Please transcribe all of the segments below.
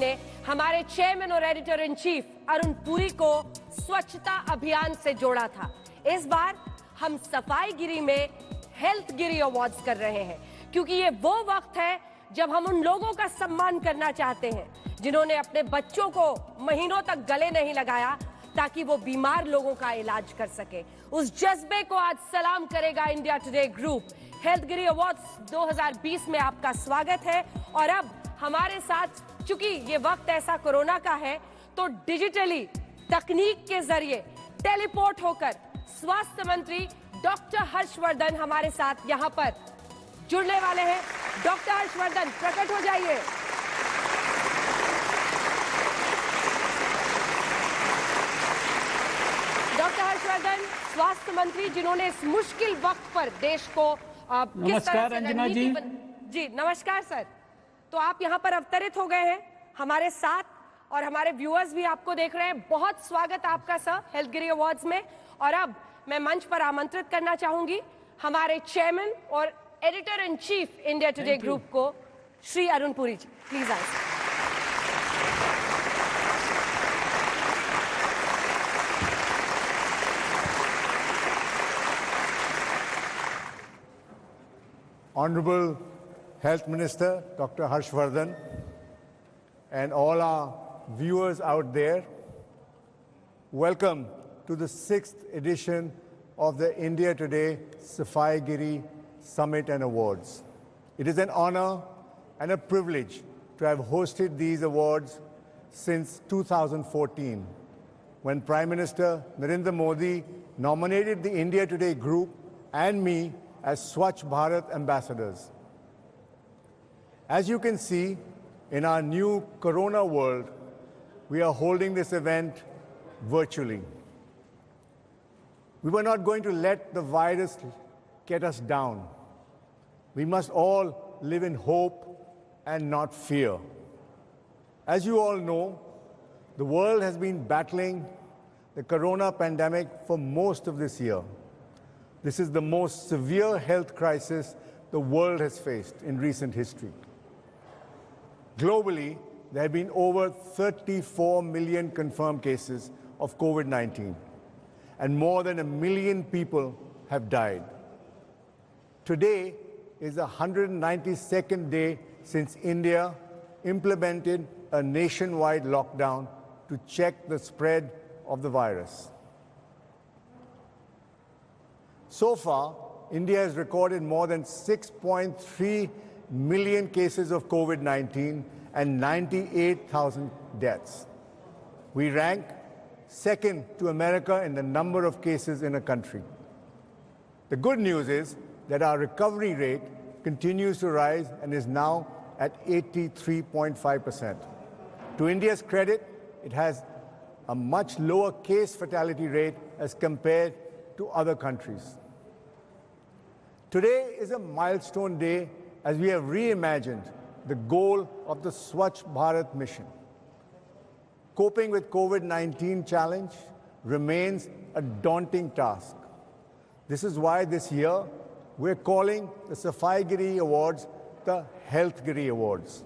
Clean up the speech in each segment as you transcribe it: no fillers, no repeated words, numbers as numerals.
ने हमारे चेयरमैन और editor in chief Arun Puri को स्वच्छता अभियान से जोड़ा था। इस बार हम सफाईगिरी में हेल्थगिरी अवार्ड्स कर रहे हैं, क्योंकि ये वो वक्त है जब हम उन लोगों का सम्मान करना चाहते हैं जिन्होंने अपने बच्चों को महीनों तक गले नहीं लगाया ताकि वो बीमार लोगों का इलाज कर सके। उस जज्बे को आज सलाम करेगा India Today group. Healthgiri awards 2020 में आपका स्वागत है। और अब हमारे साथ, चूंकि ये वक्त ऐसा कोरोना का है, तो डिजिटली तकनीक के जरिए टेलीपोर्ट होकर स्वास्थ्य मंत्री डॉक्टर हर्षवर्धन हमारे साथ यहां पर जुड़ने वाले हैं। डॉक्टर हर्षवर्धन, प्रकट हो जाइए। डॉक्टर हर्षवर्धन, स्वास्थ्य मंत्री, जिन्होंने इस मुश्किल वक्त पर देश को नमस्कार अंजना जी। जी नमस्कार सर। तो आप यहाँ पर अवतरित हो गए हैं हमारे साथ, और हमारे व्यूअर्स भी आपको देख रहे हैं। बहुत स्वागत आपका सर हेल्थगिरी अवार्ड्स में। और अब मैं मंच पर आमंत्रित करना चाहूंगी हमारे चेयरमैन और editor in chief India Today group को, श्री अरुण पुरी जी। प्लीज आइए। Honorable Health Minister Dr. Harshvardhan and all our viewers out there, welcome to the 6th edition of the India Today Safai-Giri Summit and Awards. It is an honor and a privilege to have hosted these awards since 2014, when Prime Minister Narendra Modi nominated the India Today group and me as Swachh Bharat ambassadors. As you can see, in our new Corona world, we are holding this event virtually. We were not going to let the virus get us down. We must all live in hope and not fear. As you all know, the world has been battling the Corona pandemic for most of this year. This is the most severe health crisis the world has faced in recent history. Globally, there have been over 34 million confirmed cases of COVID-19, and more than 1 million people have died. Today is the 192nd day since India implemented a nationwide lockdown to check the spread of the virus. So far, India has recorded more than 6.3 million cases of COVID-19 and 98,000 deaths. We rank second to America in the number of cases in a country. The good news is that our recovery rate continues to rise and is now at 83.5%. To India's credit, it has a much lower case fatality rate as compared to other countries. Today is a milestone day as we have reimagined the goal of the Swachh Bharat mission. Coping with COVID-19 challenge remains a daunting task. This is why this year we're calling the Safai-Giri Awards the Health-Giri Awards.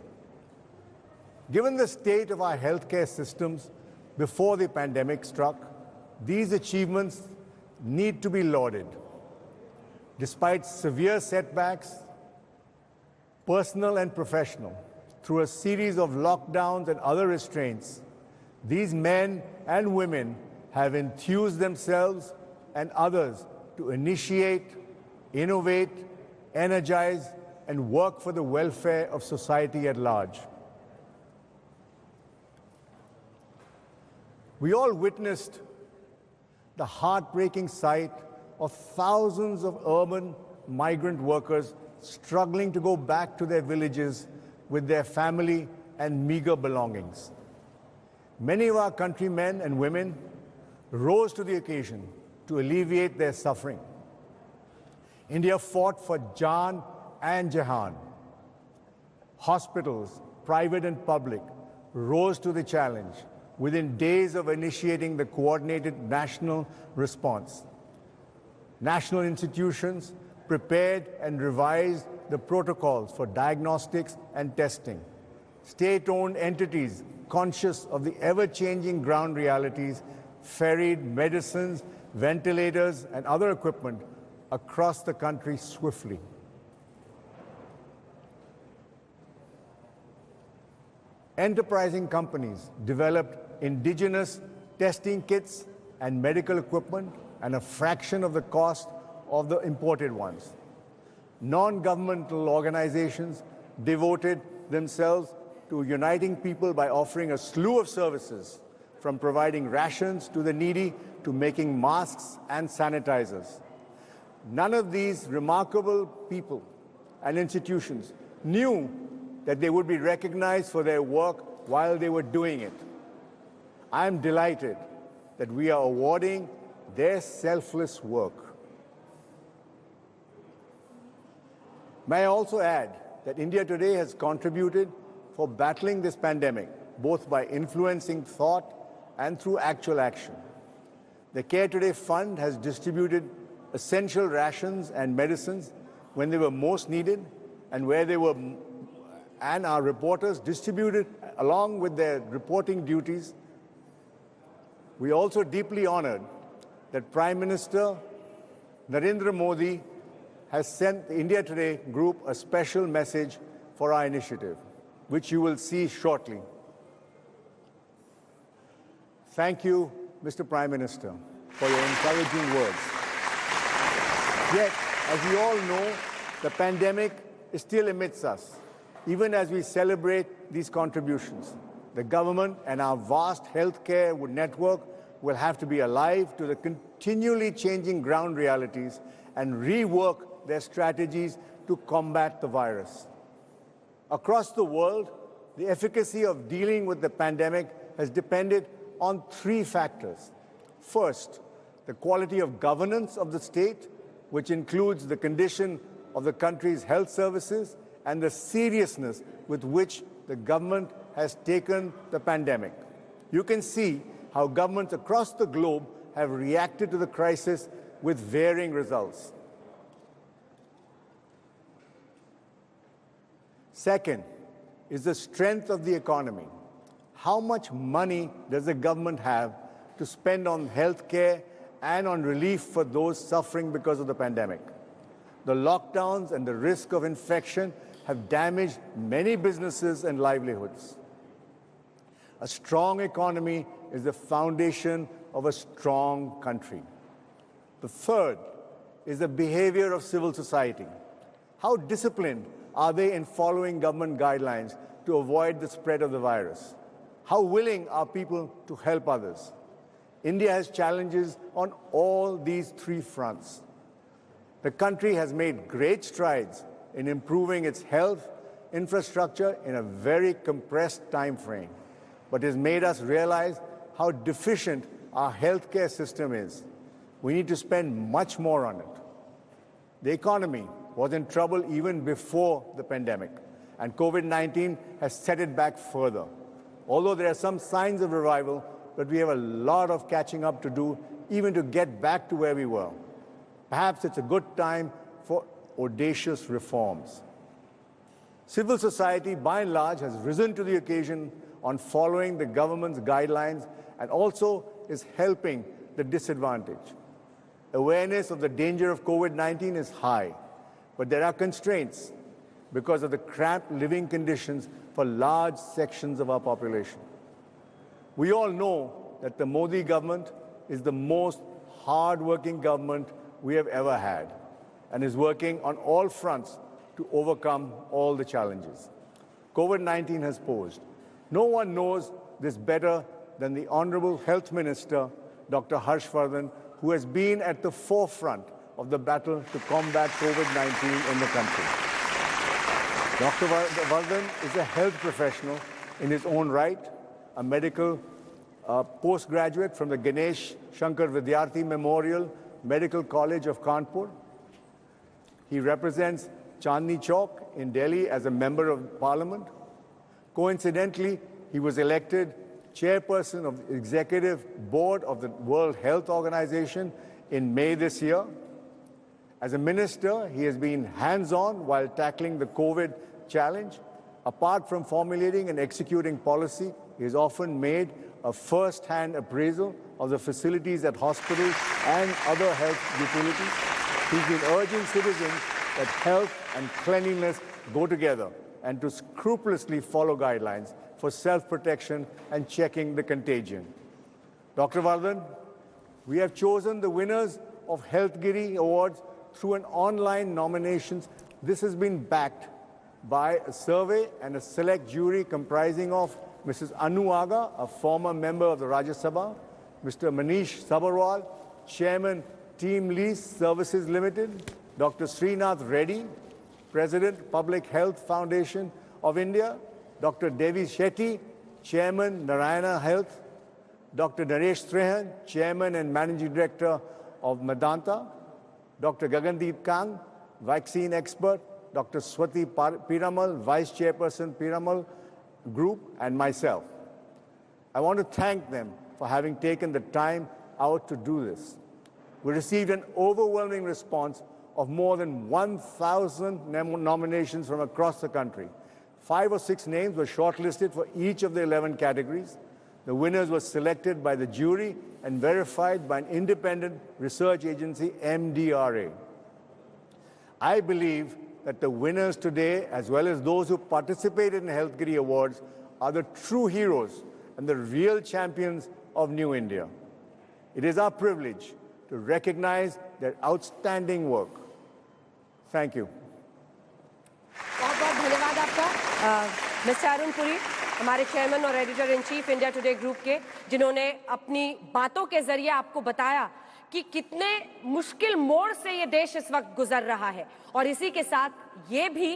Given the state of our healthcare systems before the pandemic struck, these achievements need to be lauded. Despite severe setbacks, personal and professional, through a series of lockdowns and other restraints, these men and women have enthused themselves and others to initiate, innovate, energize, and work for the welfare of society at large. We all witnessed the heartbreaking sight of thousands of urban migrant workers struggling to go back to their villages with their family and meager belongings. Many of our countrymen and women rose to the occasion to alleviate their suffering. India fought for Jaan and Jahan. Hospitals, private and public, rose to the challenge within days of initiating the coordinated national response. National institutions prepared and revised the protocols for diagnostics and testing. State-owned entities conscious of the ever-changing ground realities ferried medicines, ventilators, and other equipment across the country swiftly. Enterprising companies developed indigenous testing kits and medical equipment and a fraction of the cost of the imported ones. Non-governmental organizations devoted themselves to uniting people by offering a slew of services, from providing rations to the needy to making masks and sanitizers. None of these remarkable people and institutions knew that they would be recognized for their work while they were doing it. I am delighted that we are awarding their selfless work. May I also add that India today has contributed for battling this pandemic, both by influencing thought and through actual action. The Care Today Fund has distributed essential rations and medicines when they were most needed and where they were, and our reporters distributed along with their reporting duties. We are also deeply honored that Prime Minister Narendra Modi has sent the India Today group a special message for our initiative, which you will see shortly. Thank you, Mr. Prime Minister, for your encouraging words. Yet, as we all know, the pandemic is still amidst us. Even as we celebrate these contributions, the government and our vast healthcare network will have to be alive to the continually changing ground realities and rework their strategies to combat the virus. Across the world, the efficacy of dealing with the pandemic has depended on three factors. First, the quality of governance of the state, which includes the condition of the country's health services and the seriousness with which the government has taken the pandemic. You can see how governments across the globe have reacted to the crisis with varying results. Second is the strength of the economy. How much money does the government have to spend on health care and on relief for those suffering because of the pandemic? The lockdowns and the risk of infection have damaged many businesses and livelihoods. A strong economy is the foundation of a strong country. The third is the behavior of civil society. How disciplined are they in following government guidelines to avoid the spread of the virus? How willing are people to help others? India has challenges on all these three fronts. The country has made great strides in improving its health infrastructure in a very compressed time frame, but has made us realize how deficient our healthcare system is. We need to spend much more on it. The economy was in trouble even before the pandemic, and COVID-19 has set it back further. Although there are some signs of revival, but we have a lot of catching up to do, even to get back to where we were. Perhaps it's a good time for audacious reforms. Civil society, by and large, has risen to the occasion on following the government's guidelines and also is helping the disadvantaged. Awareness of the danger of COVID-19 is high, but there are constraints because of the cramped living conditions for large sections of our population. We all know that the Modi government is the most hard-working government we have ever had and is working on all fronts to overcome all the challenges COVID-19 has posed. No one knows this better than the Honorable Health Minister, Dr. Harshvardhan, who has been at the forefront of the battle to combat COVID-19 in the country. Dr. Vardhan is a health professional in his own right, a medical postgraduate from the Ganesh Shankar Vidyarthi Memorial Medical College of Kanpur. He represents Chandni Chowk in Delhi as a member of Parliament. Coincidentally, he was elected chairperson of the Executive Board of the World Health Organization in May this year. As a minister, he has been hands-on while tackling the COVID challenge. Apart from formulating and executing policy, he has often made a first-hand appraisal of the facilities at hospitals and other health utilities. He's been urging citizens that health and cleanliness go together and to scrupulously follow guidelines for self-protection and checking the contagion. Dr. Vardhan, we have chosen the winners of Healthgiri Awards through an online nominations. This has been backed by a survey and a select jury comprising of Mrs. Anu Aga, a former member of the Rajya Sabha, Mr. Manish Sabharwal, Chairman Team Lease Services Limited, Dr. Srinath Reddy, President, Public Health Foundation of India, Dr. Devi Shetty, Chairman, Narayana Health, Dr. Naresh Trehan, Chairman and Managing Director of Medanta, Dr. Gagandeep Kang, Vaccine Expert, Dr. Swati Piramal, Vice Chairperson Piramal Group, and myself. I want to thank them for having taken the time out to do this. We received an overwhelming response of more than 1,000 nominations from across the country. 5 or 6 names were shortlisted for each of the 11 categories. The winners were selected by the jury and verified by an independent research agency, MDRA. I believe that the winners today, as well as those who participated in Healthgiri Awards, are the true heroes and the real champions of New India. It is our privilege to recognize their outstanding work. Thank you. बहुत बहुत धन्यवाद आपका mister Arun Puri, हमारे chairman और editor in chief India Today group के, जिन्होंने अपनी बातों के जरिए आपको बताया कि कितने मुश्किल मोड़ से ये देश इस वक्त गुजर रहा है, और इसी के साथ ये भी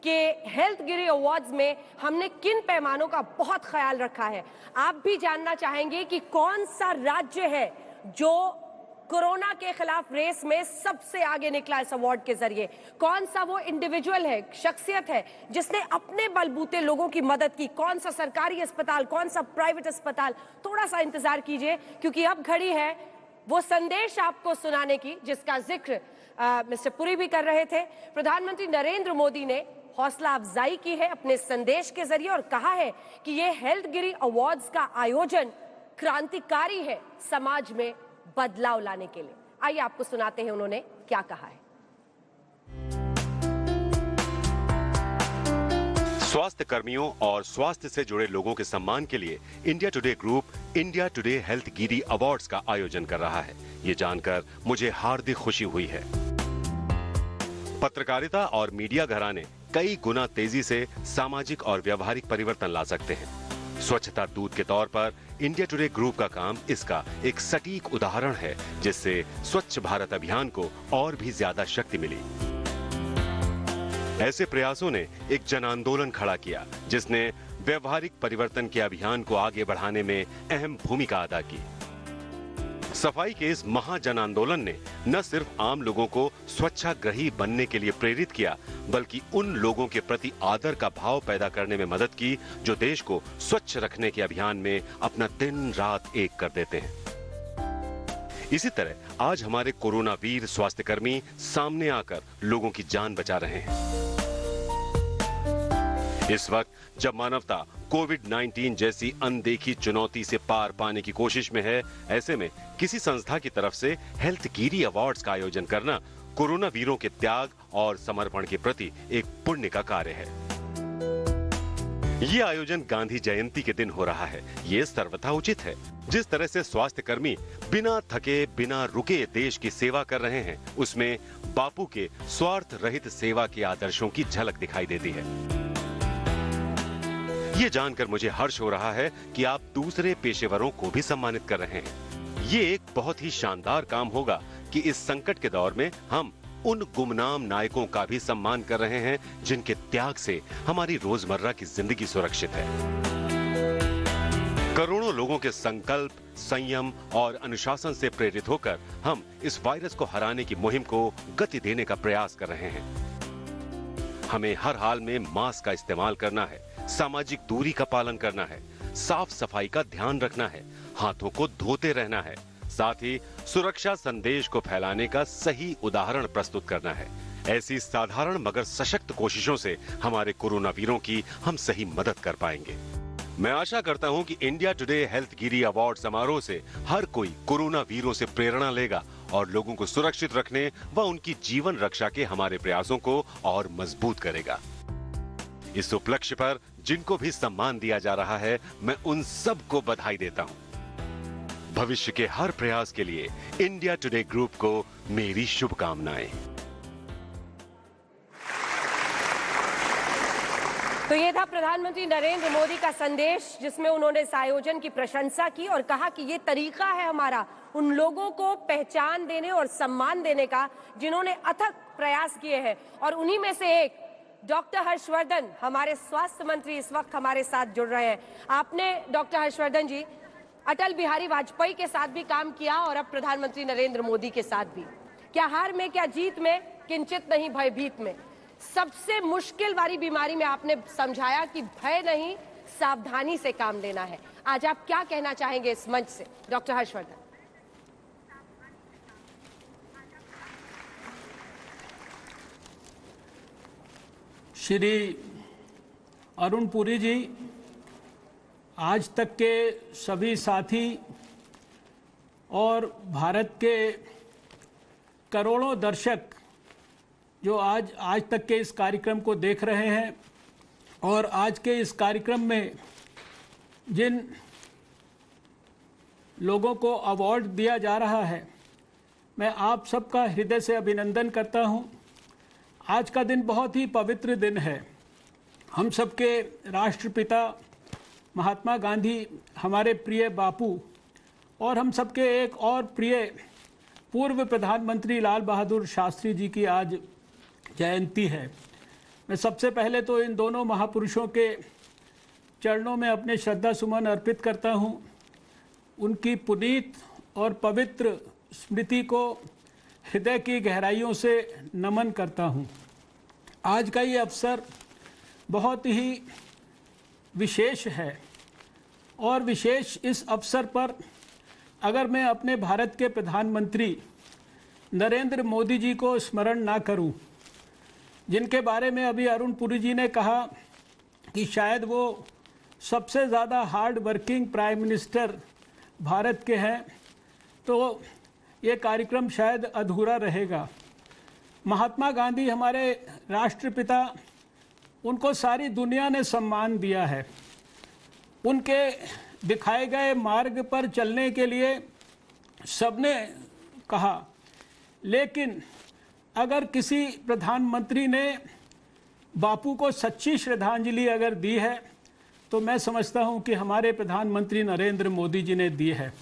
कि हेल्थगिरी अवार्ड्स में हमने किन पैमानों का बहुत ख्याल रखा है। आप भी जानना चाहेंगे कि कौन सा राज्य है जो कोरोना के खिलाफ रेस में सबसे आगे निकला इस अवार्ड के जरिए, कौन सा वो इंडिविजुअल है, शख्सियत है जिसने अपने बलबूते लोगों की मदद की, कौन सा सरकारी अस्पताल, कौन सा प्राइवेट अस्पताल। थोड़ा सा इंतजार कीजिए, क्योंकि अब घड़ी है वो संदेश आपको सुनाने की जिसका जिक्र मिस्टर पुरी भी कर रहे थे। प्रधानमंत्री नरेंद्र मोदी ने हौसला अफजाई की है अपने संदेश के जरिए और कहा है कि ये हेल्थगिरी अवार्ड्स का आयोजन क्रांतिकारी है समाज में बदलाव लाने के लिए। आइए आपको सुनाते हैं उन्होंने क्या कहा है। स्वास्थ्य कर्मियों और स्वास्थ्य से जुड़े लोगों के सम्मान के लिए India Today group India today Healthgiri awards का आयोजन कर रहा है। ये जानकर मुझे हार्दिक खुशी हुई है। पत्रकारिता और मीडिया घराने कई गुना तेजी से सामाजिक और व्यवहारिक परिवर्तन ला सकते हैं। स्वच्छता दूत के तौर पर इंडिया टुडे ग्रुप का काम इसका एक सटीक उदाहरण है, जिससे स्वच्छ भारत अभियान को और भी ज्यादा शक्ति मिली। ऐसे प्रयासों ने एक जन आंदोलन खड़ा किया, जिसने व्यवहारिक परिवर्तन के अभियान को आगे बढ़ाने में अहम भूमिका अदा की। सफाई के इस महाजन आंदोलन ने न सिर्फ आम लोगों को स्वच्छाग्रही बनने के लिए प्रेरित किया, बल्कि उन लोगों के प्रति आदर का भाव पैदा करने में मदद की जो देश को स्वच्छ रखने के अभियान में अपना दिन रात एक कर देते हैं। इसी तरह आज हमारे कोरोना वीर स्वास्थ्यकर्मी सामने आकर लोगों की जान बचा रहे हैं। इस वक्त जब मानवता कोविड-19 जैसी अनदेखी चुनौती से पार पाने की कोशिश में है, ऐसे में किसी संस्था की तरफ से हेल्थगिरी अवार्ड्स का आयोजन करना कोरोना वीरों के त्याग और समर्पण के प्रति एक पुण्य का कार्य है। ये आयोजन गांधी जयंती के दिन हो रहा है। ये सर्वथा उचित है। जिस तरह से स्वास्थ्य कर्मी बिना थके बिना रुके देश की सेवा कर रहे हैं, उसमें बापू के स्वार्थ रहित सेवा के आदर्शों की झलक दिखाई देती है। ये जानकर मुझे हर्ष हो रहा है कि आप दूसरे पेशेवरों को भी सम्मानित कर रहे हैं। ये एक बहुत ही शानदार काम होगा कि इस संकट के दौर में हम उन गुमनाम नायकों का भी सम्मान कर रहे हैं, जिनके त्याग से हमारी रोजमर्रा की जिंदगी सुरक्षित है। करोड़ों लोगों के संकल्प, संयम और अनुशासन से प्रेरित होकर हम इस वायरस को हराने की मुहिम को गति देने का प्रयास कर रहे हैं। हमें हर हाल में मास्क का इस्तेमाल करना है, सामाजिक दूरी का पालन करना है, साफ सफाई का ध्यान रखना है, हाथों को धोते रहना है, साथ ही सुरक्षा संदेश को फैलाने का सही उदाहरण प्रस्तुत करना है। ऐसी साधारण मगर सशक्त कोशिशों से हमारे कोरोना वीरों की हम सही मदद कर पाएंगे। मैं आशा करता हूं कि इंडिया टुडे हेल्थ गिरी अवार्ड समारोह से हर कोई कोरोना वीरों से प्रेरणा लेगा और लोगों को सुरक्षित रखने व उनकी जीवन रक्षा के हमारे प्रयासों को और मजबूत करेगा। इस उपलक्ष्य पर जिनको भी सम्मान दिया जा रहा है, मैं उन सबको बधाई देता हूं। भविष्य के हर प्रयास के लिए इंडिया टुडे ग्रुप को मेरी शुभकामनाएं। तो ये था प्रधानमंत्री नरेंद्र मोदी का संदेश, जिसमें उन्होंने इस आयोजन की प्रशंसा की और कहा कि ये तरीका है हमारा उन लोगों को पहचान देने और सम्मान देने का जिन्होंने अथक प्रयास किए हैं। और उन्हीं में से एक डॉक्टर हर्षवर्धन, हमारे स्वास्थ्य मंत्री, इस वक्त हमारे साथ जुड़ रहे हैं। आपने डॉक्टर हर्षवर्धन जी अटल बिहारी वाजपेयी के साथ भी काम किया और अब प्रधानमंत्री नरेंद्र मोदी के साथ भी। क्या हार में, क्या जीत में, किंचित नहीं भयभीत में। सबसे मुश्किल वाली बीमारी में आपने समझाया कि भय नहीं, सावधानी से काम लेना है। आज आप क्या कहना चाहेंगे इस मंच से, डॉक्टर हर्षवर्धन? श्री अरुण पुरी जी, आज तक के सभी साथी और भारत के करोड़ों दर्शक जो आज तक के इस कार्यक्रम को देख रहे हैं और आज के इस कार्यक्रम में जिन लोगों को अवार्ड दिया जा रहा है, मैं आप सबका हृदय से अभिनंदन करता हूं। आज का दिन बहुत ही पवित्र दिन है। हम सबके राष्ट्रपिता महात्मा गांधी, हमारे प्रिय बापू और हम सबके एक और प्रिय पूर्व प्रधानमंत्री लाल बहादुर शास्त्री जी की आज जयंती है। मैं सबसे पहले तो इन दोनों महापुरुषों के चरणों में अपने श्रद्धा सुमन अर्पित करता हूं। उनकी पुनीत और पवित्र स्मृति को हृदय की गहराइयों से नमन करता हूं। आज का ये अवसर बहुत ही विशेष है और विशेष इस अवसर पर अगर मैं अपने भारत के प्रधानमंत्री नरेंद्र मोदी जी को स्मरण ना करूं, जिनके बारे में अभी अरुण पुरी जी ने कहा कि शायद वो सबसे ज़्यादा hard working prime minister Bharat के हैं, तो ये कार्यक्रम शायद अधूरा रहेगा। महात्मा गांधी हमारे राष्ट्रपिता, उनको सारी दुनिया ने सम्मान दिया है। उनके दिखाए गए मार्ग पर चलने के लिए सबने कहा, लेकिन अगर किसी प्रधानमंत्री ने बापू को सच्ची श्रद्धांजलि अगर दी है तो मैं समझता हूं कि हमारे प्रधानमंत्री नरेंद्र मोदी जी ने दी है।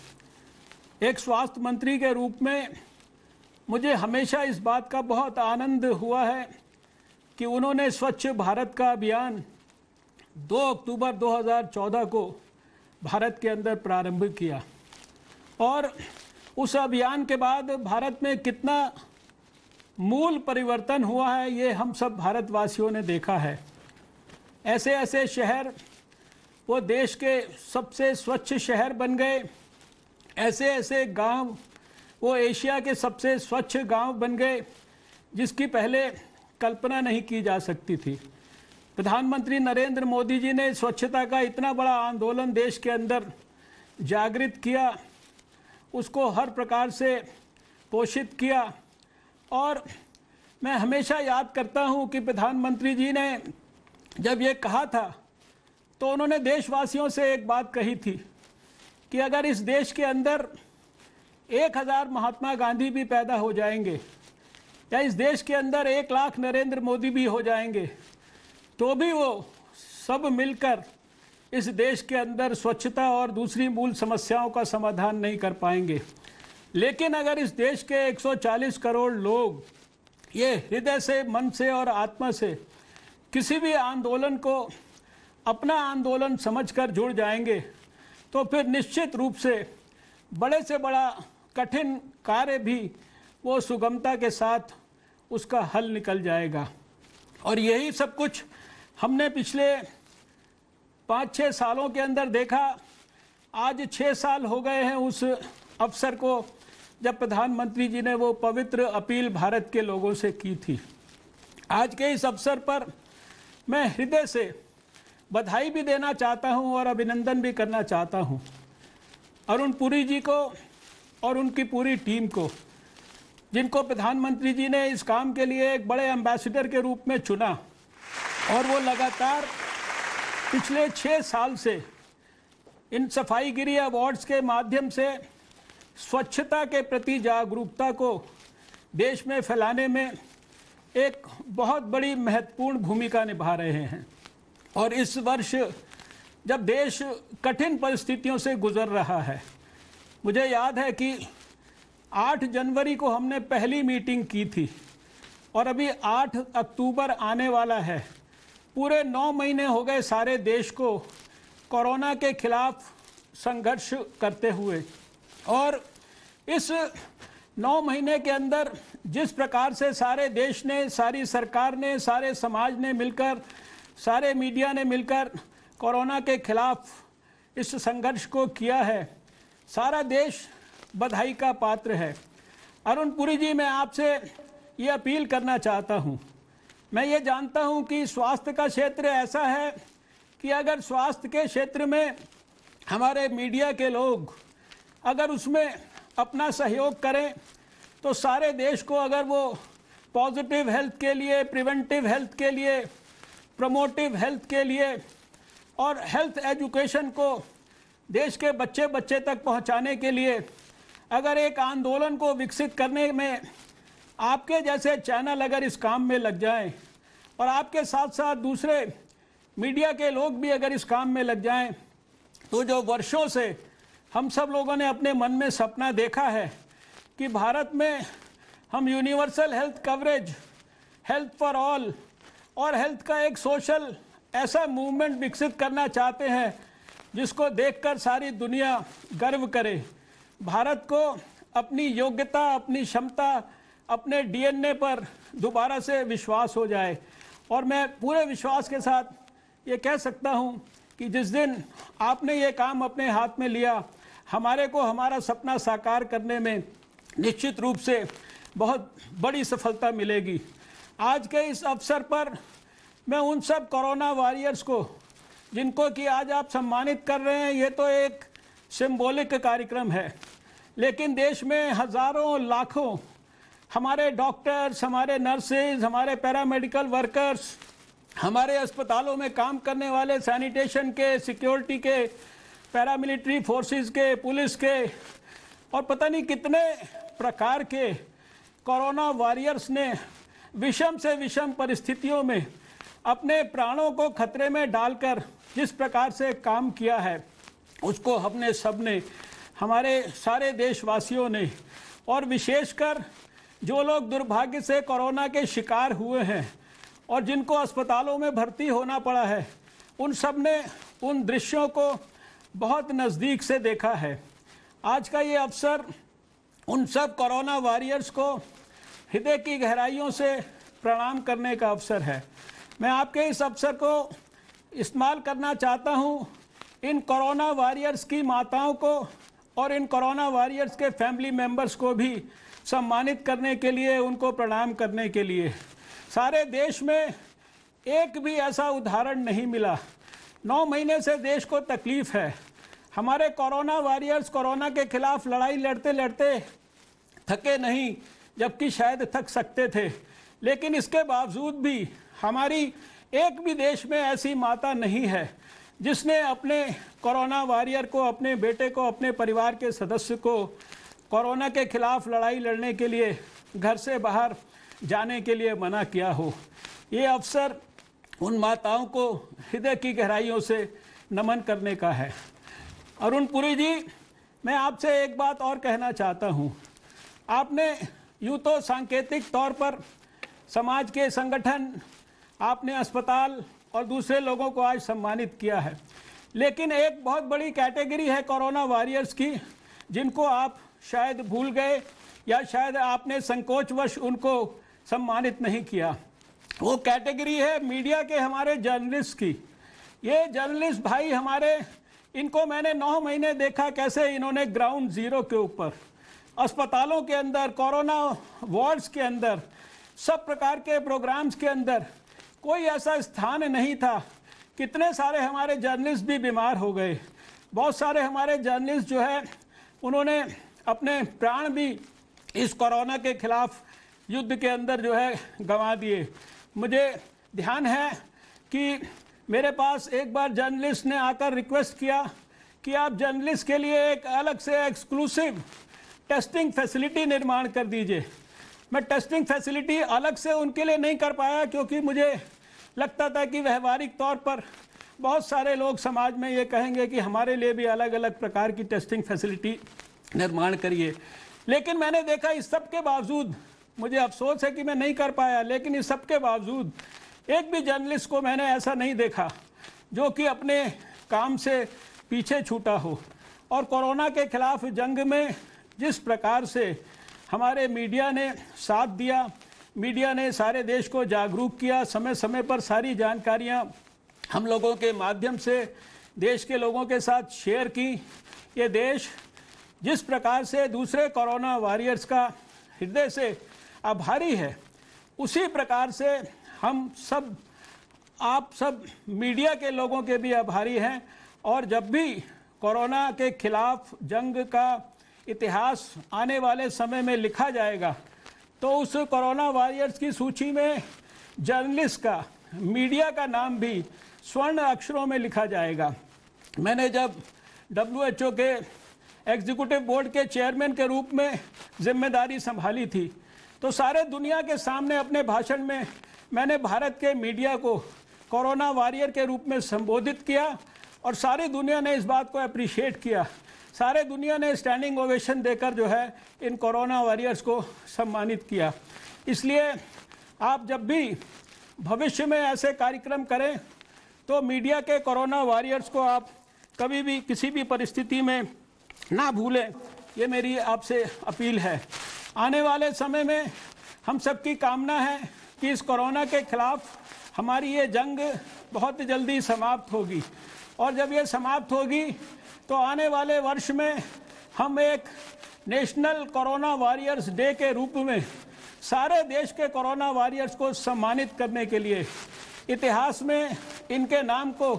एक स्वास्थ्य मंत्री के रूप में मुझे हमेशा इस बात का बहुत आनंद हुआ है कि उन्होंने स्वच्छ भारत का अभियान 2 अक्टूबर 2014 को भारत के अंदर प्रारंभ किया और उस अभियान के बाद भारत में कितना मूल परिवर्तन हुआ है, ये हम सब भारतवासियों ने देखा है। ऐसे ऐसे शहर वो देश के सबसे स्वच्छ शहर बन गए, ऐसे ऐसे गांव वो एशिया के सबसे स्वच्छ गांव बन गए, जिसकी पहले कल्पना नहीं की जा सकती थी। प्रधानमंत्री नरेंद्र मोदी जी ने स्वच्छता का इतना बड़ा आंदोलन देश के अंदर जागृत किया, उसको हर प्रकार से पोषित किया और मैं हमेशा याद करता हूं कि प्रधानमंत्री जी ने जब ये कहा था तो उन्होंने देशवासियों से एक बात कही थी कि अगर इस देश के अंदर 1000 महात्मा गांधी भी पैदा हो जाएंगे या इस देश के अंदर 1 लाख नरेंद्र मोदी भी हो जाएंगे तो भी वो सब मिलकर इस देश के अंदर स्वच्छता और दूसरी मूल समस्याओं का समाधान नहीं कर पाएंगे। लेकिन अगर इस देश के 140 करोड़ लोग ये हृदय से, मन से और आत्मा से किसी भी आंदोलन को अपना आंदोलन समझकर जुड़ जाएंगे तो फिर निश्चित रूप से बड़ा कठिन कार्य भी वो सुगमता के साथ उसका हल निकल जाएगा। और यही सब कुछ हमने पिछले 5-6 सालों के अंदर देखा। आज 6 साल हो गए हैं उस अवसर को जब प्रधानमंत्री जी ने वो पवित्र अपील भारत के लोगों से की थी। आज के इस अवसर पर मैं हृदय से बधाई भी देना चाहता हूं और अभिनंदन भी करना चाहता हूं अरुण पुरी जी को और उनकी पूरी टीम को, जिनको प्रधानमंत्री जी ने इस काम के लिए एक बड़े एम्बेसडर के रूप में चुना और वो लगातार पिछले 6 साल से इन सफाईगिरी अवार्ड्स के माध्यम से स्वच्छता के प्रति जागरूकता को देश में फैलाने में एक बहुत बड़ी महत्वपूर्ण भूमिका निभा रहे हैं। और इस वर्ष जब देश कठिन परिस्थितियों से गुजर रहा है, मुझे याद है कि 8 जनवरी को हमने पहली मीटिंग की थी और अभी 8 अक्टूबर आने वाला है। पूरे 9 महीने हो गए सारे देश को कोरोना के खिलाफ संघर्ष करते हुए, और इस 9 महीने के अंदर जिस प्रकार से सारे देश ने, सारी सरकार ने, सारे समाज ने मिलकर, सारे मीडिया ने मिलकर कोरोना के खिलाफ इस संघर्ष को किया है, सारा देश बधाई का पात्र है। अरुण पुरी जी, मैं आपसे ये अपील करना चाहता हूँ। मैं ये जानता हूँ कि स्वास्थ्य का क्षेत्र ऐसा है कि अगर स्वास्थ्य के क्षेत्र में हमारे मीडिया के लोग अगर उसमें अपना सहयोग करें तो सारे देश को, अगर वो पॉजिटिव हेल्थ के लिए, प्रिवेंटिव हेल्थ के लिए, प्रमोटिव हेल्थ के लिए और हेल्थ एजुकेशन को देश के बच्चे बच्चे तक पहुंचाने के लिए अगर एक आंदोलन को विकसित करने में आपके जैसे चैनल अगर इस काम में लग जाएं और आपके साथ साथ दूसरे मीडिया के लोग भी अगर इस काम में लग जाएं, तो जो वर्षों से हम सब लोगों ने अपने मन में सपना देखा है कि भारत में हम universal health coverage, health for all और हेल्थ का एक सोशल ऐसा मूवमेंट विकसित करना चाहते हैं जिसको देखकर सारी दुनिया गर्व करे, भारत को अपनी योग्यता, अपनी क्षमता, अपने डीएनए पर दोबारा से विश्वास हो जाए। और मैं पूरे विश्वास के साथ ये कह सकता हूँ कि जिस दिन आपने ये काम अपने हाथ में लिया, हमारे को हमारा सपना साकार करने में निश्चित रूप से बहुत बड़ी सफलता मिलेगी। आज के इस अवसर पर मैं उन सब कोरोना वॉरियर्स को, जिनको कि आज आप सम्मानित कर रहे हैं, ये तो एक सिंबॉलिक कार्यक्रम है, लेकिन देश में हज़ारों लाखों हमारे डॉक्टर्स, हमारे नर्सेज, हमारे पैरामेडिकल वर्कर्स, हमारे अस्पतालों में काम करने वाले सैनिटेशन के, सिक्योरिटी के, पैरामिलिट्री फोर्सेस के, पुलिस के और पता नहीं कितने प्रकार के कोरोना वॉरियर्स ने विषम से विषम परिस्थितियों में अपने प्राणों को खतरे में डालकर जिस प्रकार से काम किया है, उसको हमने सबने, हमारे सारे देशवासियों ने, और विशेषकर जो लोग दुर्भाग्य से कोरोना के शिकार हुए हैं और जिनको अस्पतालों में भर्ती होना पड़ा है, उन सब ने उन दृश्यों को बहुत नज़दीक से देखा है। आज का ये अवसर उन सब कोरोना वॉरियर्स को हृदय की गहराइयों से प्रणाम करने का अवसर है। मैं आपके इस अवसर को इस्तेमाल करना चाहता हूँ इन कोरोना वॉरियर्स की माताओं को और इन कोरोना वॉरियर्स के फैमिली मेंबर्स को भी सम्मानित करने के लिए, उनको प्रणाम करने के लिए। सारे देश में एक भी ऐसा उदाहरण नहीं मिला। 9 महीने से देश को तकलीफ है। हमारे कोरोना वॉरियर्स कोरोना के खिलाफ लड़ाई लड़ते लड़ते थके नहीं, जबकि शायद थक सकते थे, लेकिन इसके बावजूद भी हमारी एक भी देश में ऐसी माता नहीं है जिसने अपने कोरोना वॉरियर को, अपने बेटे को, अपने परिवार के सदस्य को कोरोना के खिलाफ लड़ाई लड़ने के लिए घर से बाहर जाने के लिए मना किया हो। ये अवसर उन माताओं को हृदय की गहराइयों से नमन करने का है। अरुण पुरी जी, मैं आपसे एक बात और कहना चाहता हूँ। आपने यूँ तो सांकेतिक तौर पर समाज के संगठन, आपने अस्पताल और दूसरे लोगों को आज सम्मानित किया है, लेकिन एक बहुत बड़ी कैटेगरी है कोरोना वॉरियर्स की, जिनको आप शायद भूल गए या शायद आपने संकोचवश उनको सम्मानित नहीं किया। वो कैटेगरी है मीडिया के हमारे जर्नलिस्ट की। ये जर्नलिस्ट भाई हमारे, इनको मैंने 9 महीने देखा कैसे इन्होंने ग्राउंड जीरो के ऊपर, अस्पतालों के अंदर, कोरोना वार्ड्स के अंदर सब प्रकार के प्रोग्राम्स के अंदर कोई ऐसा स्थान नहीं था। कितने सारे हमारे जर्नलिस्ट भी बीमार हो गए, बहुत सारे हमारे जर्नलिस्ट जो है उन्होंने अपने प्राण भी इस कोरोना के खिलाफ युद्ध के अंदर जो है गंवा दिए। मुझे ध्यान है कि मेरे पास एक बार जर्नलिस्ट ने आकर रिक्वेस्ट किया कि आप जर्नलिस्ट के लिए एक अलग से एक्सक्लूसिव टेस्टिंग फैसिलिटी निर्माण कर दीजिए। मैं टेस्टिंग फैसिलिटी अलग से उनके लिए नहीं कर पाया क्योंकि मुझे लगता था कि व्यवहारिक तौर पर बहुत सारे लोग समाज में ये कहेंगे कि हमारे लिए भी अलग अलग प्रकार की टेस्टिंग फैसिलिटी निर्माण करिए। लेकिन मैंने देखा इस सब के बावजूद, मुझे अफसोस है कि मैं नहीं कर पाया, लेकिन इस सब के बावजूद एक भी जर्नलिस्ट को मैंने ऐसा नहीं देखा जो कि अपने काम से पीछे छूटा हो। और कोरोना के खिलाफ जंग में जिस प्रकार से हमारे मीडिया ने साथ दिया, मीडिया ने सारे देश को जागरूक किया, समय समय पर सारी जानकारियां हम लोगों के माध्यम से देश के लोगों के साथ शेयर की। ये देश जिस प्रकार से दूसरे कोरोना वॉरियर्स का हृदय से आभारी है, उसी प्रकार से हम सब, आप सब मीडिया के लोगों के भी आभारी हैं। और जब भी कोरोना के खिलाफ जंग का इतिहास आने वाले समय में लिखा जाएगा तो उस कोरोना वॉरियर्स की सूची में जर्नलिस्ट का, मीडिया का नाम भी स्वर्ण अक्षरों में लिखा जाएगा। मैंने जब WHO के एग्जीक्यूटिव बोर्ड के चेयरमैन के रूप में जिम्मेदारी संभाली थी तो सारे दुनिया के सामने अपने भाषण में मैंने भारत के मीडिया को कोरोना वॉरियर के रूप में संबोधित किया और सारी दुनिया ने इस बात को अप्रिशिएट किया। सारे दुनिया ने स्टैंडिंग ओवेशन देकर जो है इन कोरोना वॉरियर्स को सम्मानित किया। इसलिए आप जब भी भविष्य में ऐसे कार्यक्रम करें तो मीडिया के कोरोना वॉरियर्स को आप कभी भी किसी भी परिस्थिति में ना भूलें, ये मेरी आपसे अपील है। आने वाले समय में हम सबकी कामना है कि इस कोरोना के खिलाफ हमारी ये जंग बहुत जल्दी समाप्त होगी और जब ये समाप्त होगी तो आने वाले वर्ष में हम एक नेशनल कोरोना वॉरियर्स डे के रूप में सारे देश के कोरोना वॉरियर्स को सम्मानित करने के लिए, इतिहास में इनके नाम को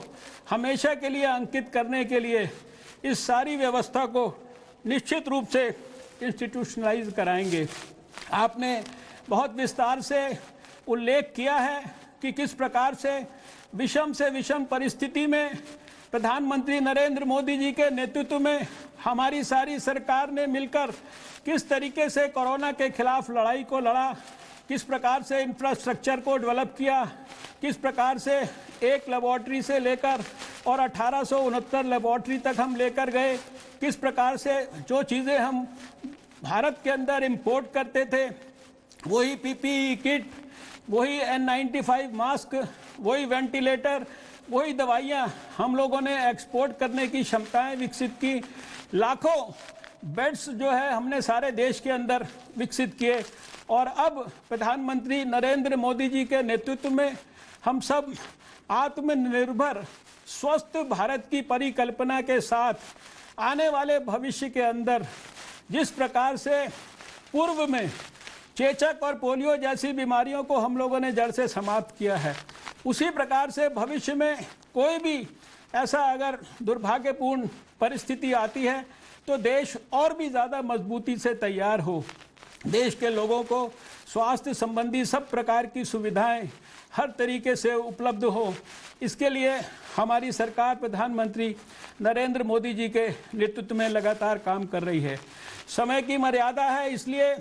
हमेशा के लिए अंकित करने के लिए इस सारी व्यवस्था को निश्चित रूप से इंस्टीट्यूशनलाइज कराएंगे। आपने बहुत विस्तार से उल्लेख किया है कि किस प्रकार से विषम परिस्थिति में प्रधानमंत्री नरेंद्र मोदी जी के नेतृत्व में हमारी सारी सरकार ने मिलकर किस तरीके से कोरोना के खिलाफ लड़ाई को लड़ा, किस प्रकार से इंफ्रास्ट्रक्चर को डेवलप किया, किस प्रकार से एक लेबॉर्ट्री से लेकर और 1869 लेबॉर्ट्री तक हम लेकर गए, किस प्रकार से जो चीज़ें हम भारत के अंदर इंपोर्ट करते थे, वही PPE किट, वही N95 मास्क, वही वेंटिलेटर, वही दवाइयाँ हम लोगों ने एक्सपोर्ट करने की क्षमताएं विकसित की। लाखों बेड्स जो है हमने सारे देश के अंदर विकसित किए और अब प्रधानमंत्री नरेंद्र मोदी जी के नेतृत्व में हम सब आत्मनिर्भर स्वस्थ भारत की परिकल्पना के साथ आने वाले भविष्य के अंदर जिस प्रकार से पूर्व में चेचक और पोलियो जैसी बीमारियों को हम लोगों ने जड़ से समाप्त किया है, उसी प्रकार से भविष्य में कोई भी ऐसा अगर दुर्भाग्यपूर्ण परिस्थिति आती है तो देश और भी ज़्यादा मजबूती से तैयार हो, देश के लोगों को स्वास्थ्य संबंधी सब प्रकार की सुविधाएं हर तरीके से उपलब्ध हो। इसके लिए हमारी सरकार प्रधानमंत्री नरेंद्र मोदी जी के नेतृत्व में लगातार काम कर रही है। समय की मर्यादा है, इसलिए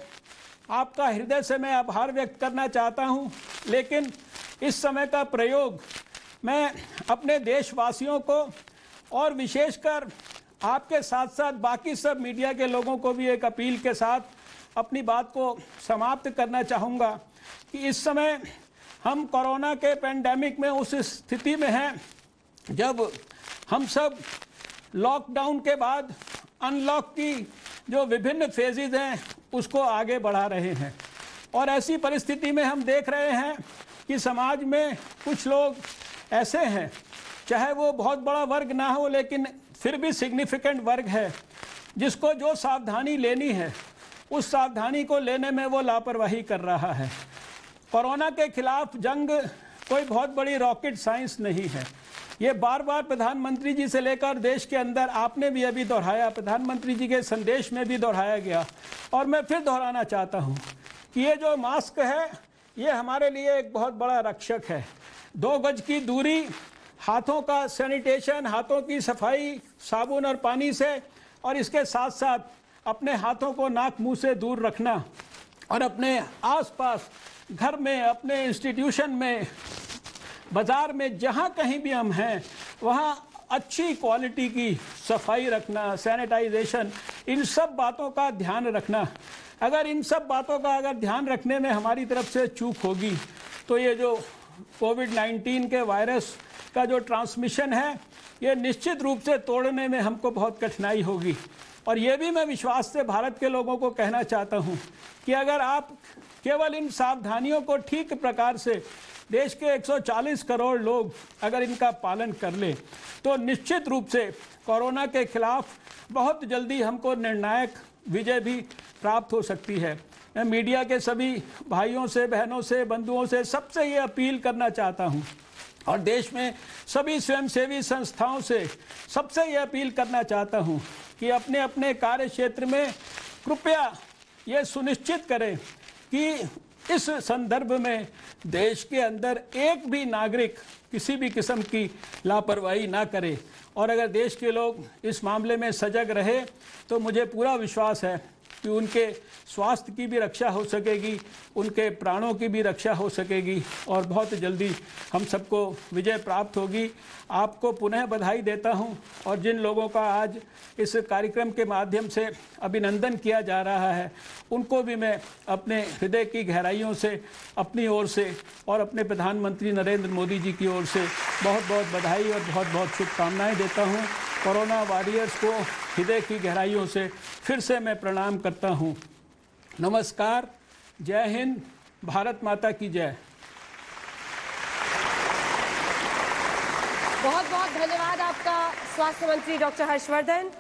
आपका हृदय से मैं आभार व्यक्त करना चाहता हूं, लेकिन इस समय का प्रयोग मैं अपने देशवासियों को और विशेषकर आपके साथ साथ बाकी सब मीडिया के लोगों को भी एक अपील के साथ अपनी बात को समाप्त करना चाहूँगा कि इस समय हम कोरोना के पेंडेमिक में उस स्थिति में हैं जब हम सब लॉकडाउन के बाद अनलॉक की जो विभिन्न फेजेज हैं उसको आगे बढ़ा रहे हैं और ऐसी परिस्थिति में हम देख रहे हैं कि समाज में कुछ लोग ऐसे हैं, चाहे वो बहुत बड़ा वर्ग ना हो लेकिन फिर भी सिग्निफिकेंट वर्ग है, जिसको जो सावधानी लेनी है उस सावधानी को लेने में वो लापरवाही कर रहा है। कोरोना के खिलाफ जंग कोई बहुत बड़ी रॉकेट साइंस नहीं है। ये बार बार प्रधानमंत्री जी से लेकर देश के अंदर आपने भी अभी दोहराया, प्रधानमंत्री जी के संदेश में भी दोहराया गया, और मैं फिर दोहराना चाहता हूँ कि ये जो मास्क है ये हमारे लिए एक बहुत बड़ा रक्षक है। 2 गज की दूरी, हाथों का सैनिटेशन, हाथों की सफाई साबुन और पानी से, और इसके साथ साथ अपने हाथों को नाक मुंह से दूर रखना, और अपने आसपास घर में, अपने इंस्टीट्यूशन में, बाजार में, जहाँ कहीं भी हम हैं वहाँ अच्छी क्वालिटी की सफाई रखना, सैनिटाइजेशन, इन सब बातों का ध्यान रखना। अगर इन सब बातों का अगर ध्यान रखने में हमारी तरफ से चूक होगी तो ये जो कोविड-19 के वायरस का जो ट्रांसमिशन है ये निश्चित रूप से तोड़ने में हमको बहुत कठिनाई होगी। और ये भी मैं विश्वास से भारत के लोगों को कहना चाहता हूँ कि अगर आप केवल इन सावधानियों को ठीक प्रकार से, देश के 140 करोड़ लोग अगर इनका पालन कर लें तो निश्चित रूप से कोरोना के खिलाफ बहुत जल्दी हमको निर्णायक विजय भी प्राप्त हो सकती है। मैं मीडिया के सभी भाइयों से, बहनों से, बंधुओं से, सबसे ये अपील करना चाहता हूँ, और देश में सभी स्वयंसेवी संस्थाओं से सबसे ये अपील करना चाहता हूँ कि अपने अपने कार्य क्षेत्र में कृपया ये सुनिश्चित करें कि इस संदर्भ में देश के अंदर एक भी नागरिक किसी भी किस्म की लापरवाही ना करे। और अगर देश के लोग इस मामले में सजग रहे तो मुझे पूरा विश्वास है कि उनके स्वास्थ्य की भी रक्षा हो सकेगी, उनके प्राणों की भी रक्षा हो सकेगी, और बहुत जल्दी हम सबको विजय प्राप्त होगी। आपको पुनः बधाई देता हूं, और जिन लोगों का आज इस कार्यक्रम के माध्यम से अभिनंदन किया जा रहा है उनको भी मैं अपने हृदय की गहराइयों से, अपनी ओर से और अपने प्रधानमंत्री नरेंद्र मोदी जी की ओर से बहुत बहुत बधाई और बहुत बहुत शुभकामनाएं देता हूं। कोरोना वॉरियर्स को हृदय की गहराइयों से फिर से मैं प्रणाम करता हूं। नमस्कार, जय हिंद, भारत माता की जय। बहुत बहुत धन्यवाद आपका स्वास्थ्य मंत्री डॉक्टर हर्षवर्धन।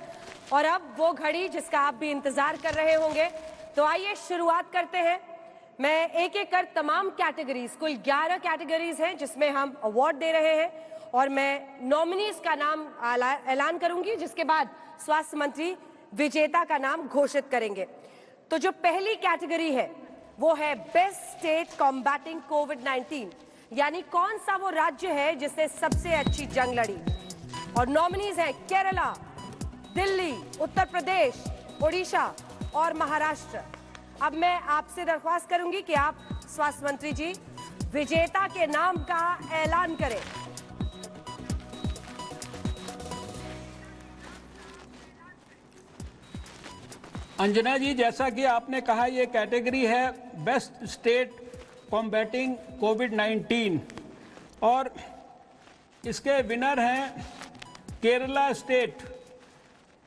और अब वो घड़ी जिसका आप भी इंतजार कर रहे होंगे, तो आइए शुरुआत करते हैं। मैं एक एक कर तमाम कैटेगरीज, कुल 11 कैटेगरीज हैं जिसमें हम अवार्ड दे रहे हैं, और मैं नॉमिनीज का नाम ऐलान करूंगी, जिसके बाद स्वास्थ्य मंत्री विजेता का नाम घोषित करेंगे। तो जो पहली कैटेगरी है वो है बेस्ट स्टेट कॉम्बैटिंग कोविड-19, यानी कौन सा वो राज्य है जिसने सबसे अच्छी जंग लड़ी। और नॉमिनीज है केरला, दिल्ली, उत्तर प्रदेश, ओडिशा और महाराष्ट्र। अब मैं आपसे दरख्वास्त करूंगी कि आप स्वास्थ्य मंत्री जी विजेता के नाम का ऐलान करें। अंजना जी, जैसा कि आपने कहा, ये कैटेगरी है बेस्ट स्टेट कॉम्बैटिंग कोविड-19, और इसके विनर हैं केरला स्टेट,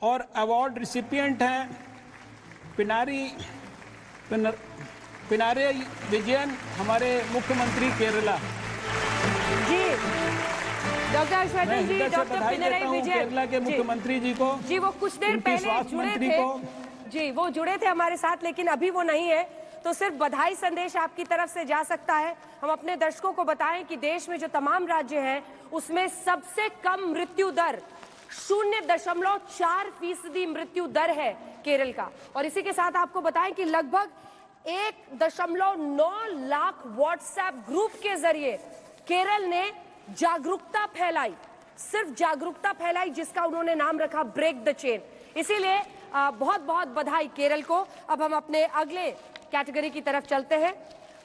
और अवार्ड रिसिपिएंट हैं पिनारे विजयन, हमारे मुख्यमंत्री केरला। जी डॉक्टर हर्षवर्धन जी, डॉक्टर पिनारे विजयन केरला के मुख्यमंत्री जी को। जी वो कुछ देर पहले जुड़े थे, जी वो जुड़े थे हमारे साथ, लेकिन अभी वो नहीं है, तो सिर्फ बधाई संदेश आपकी तरफ से जा सकता है। हम अपने दर्शकों को बताएं कि देश में जो तमाम राज्य हैं उसमें सबसे कम मृत्यु दर 0.4% मृत्यु दर है केरल का। और इसी के साथ आपको बताएं कि लगभग 1.9 लाख व्हाट्सएप ग्रुप के जरिए केरल ने जागरूकता फैलाई, सिर्फ जागरूकता फैलाई, जिसका उन्होंने नाम रखा ब्रेक द चेन। इसीलिए बहुत बहुत बधाई केरल को। अब हम अपने अगले कैटेगरी की तरफ चलते हैं।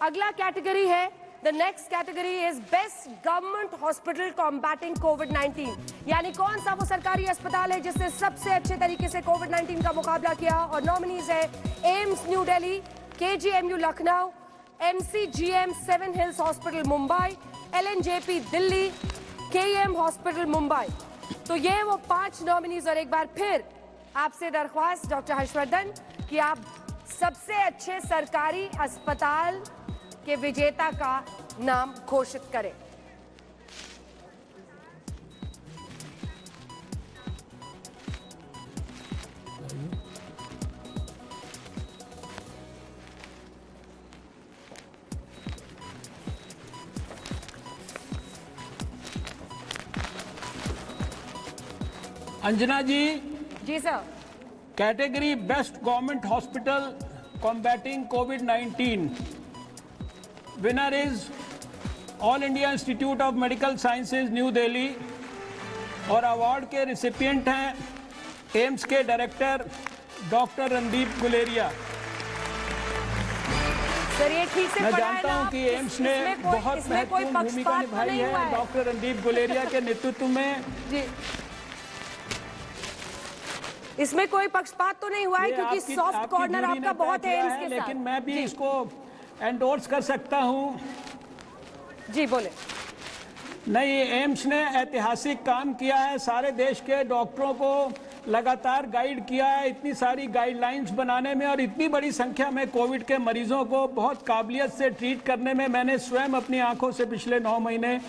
अगला कैटेगरी है, the next category is best government hospital combating कोविड-19, यानी कौन सा वो सरकारी अस्पताल है जिसने सबसे अच्छे तरीके से कोविड-19 का मुकाबला किया। और नॉमिनीज है AIIMS new Delhi, KGMU Lucknow, MCGM seven hills hospital Mumbai, LNJP Delhi, KEM hospital Mumbai. तो ये वो 5 नॉमिनीज। और एक बार फिर आपसे दरख्वास्त डॉक्टर हर्षवर्धन कि आप सबसे अच्छे सरकारी अस्पताल के विजेता का नाम घोषित करें। अंजना जी, जी sir. Category best government hospital combating कोविड-19 winner is all India institute of medical sciences new Delhi और अवार्ड के रिसिपिएंट हैं एम्स के director doctor Randeep Guleria. Sir ये ठीक से मैं पढ़ा है जानता ना हूं आप? कि एम्स ने बहुत महत्वपूर्ण भूमिका निभाई है डॉक्टर रणदीप गुलेरिया के नेतृत्व में। जी, इसमें कोई पक्षपात तो नहीं हुआ है, क्योंकि सॉफ्ट कॉर्नर आपका बहुत है एम्स के साथ। लेकिन मैं भी इसको एंडोर्स कर सकता हूं। जी बोले। नहीं, एम्स ने ऐतिहासिक काम किया है, सारे देश के डॉक्टरों को लगातार गाइड किया है इतनी सारी गाइडलाइंस बनाने में और इतनी बड़ी संख्या में कोविड के मरीजों को बहुत काबिलियत से ट्रीट करने में। मैंने स्वयं अपनी आंखों से पिछले 9 महीने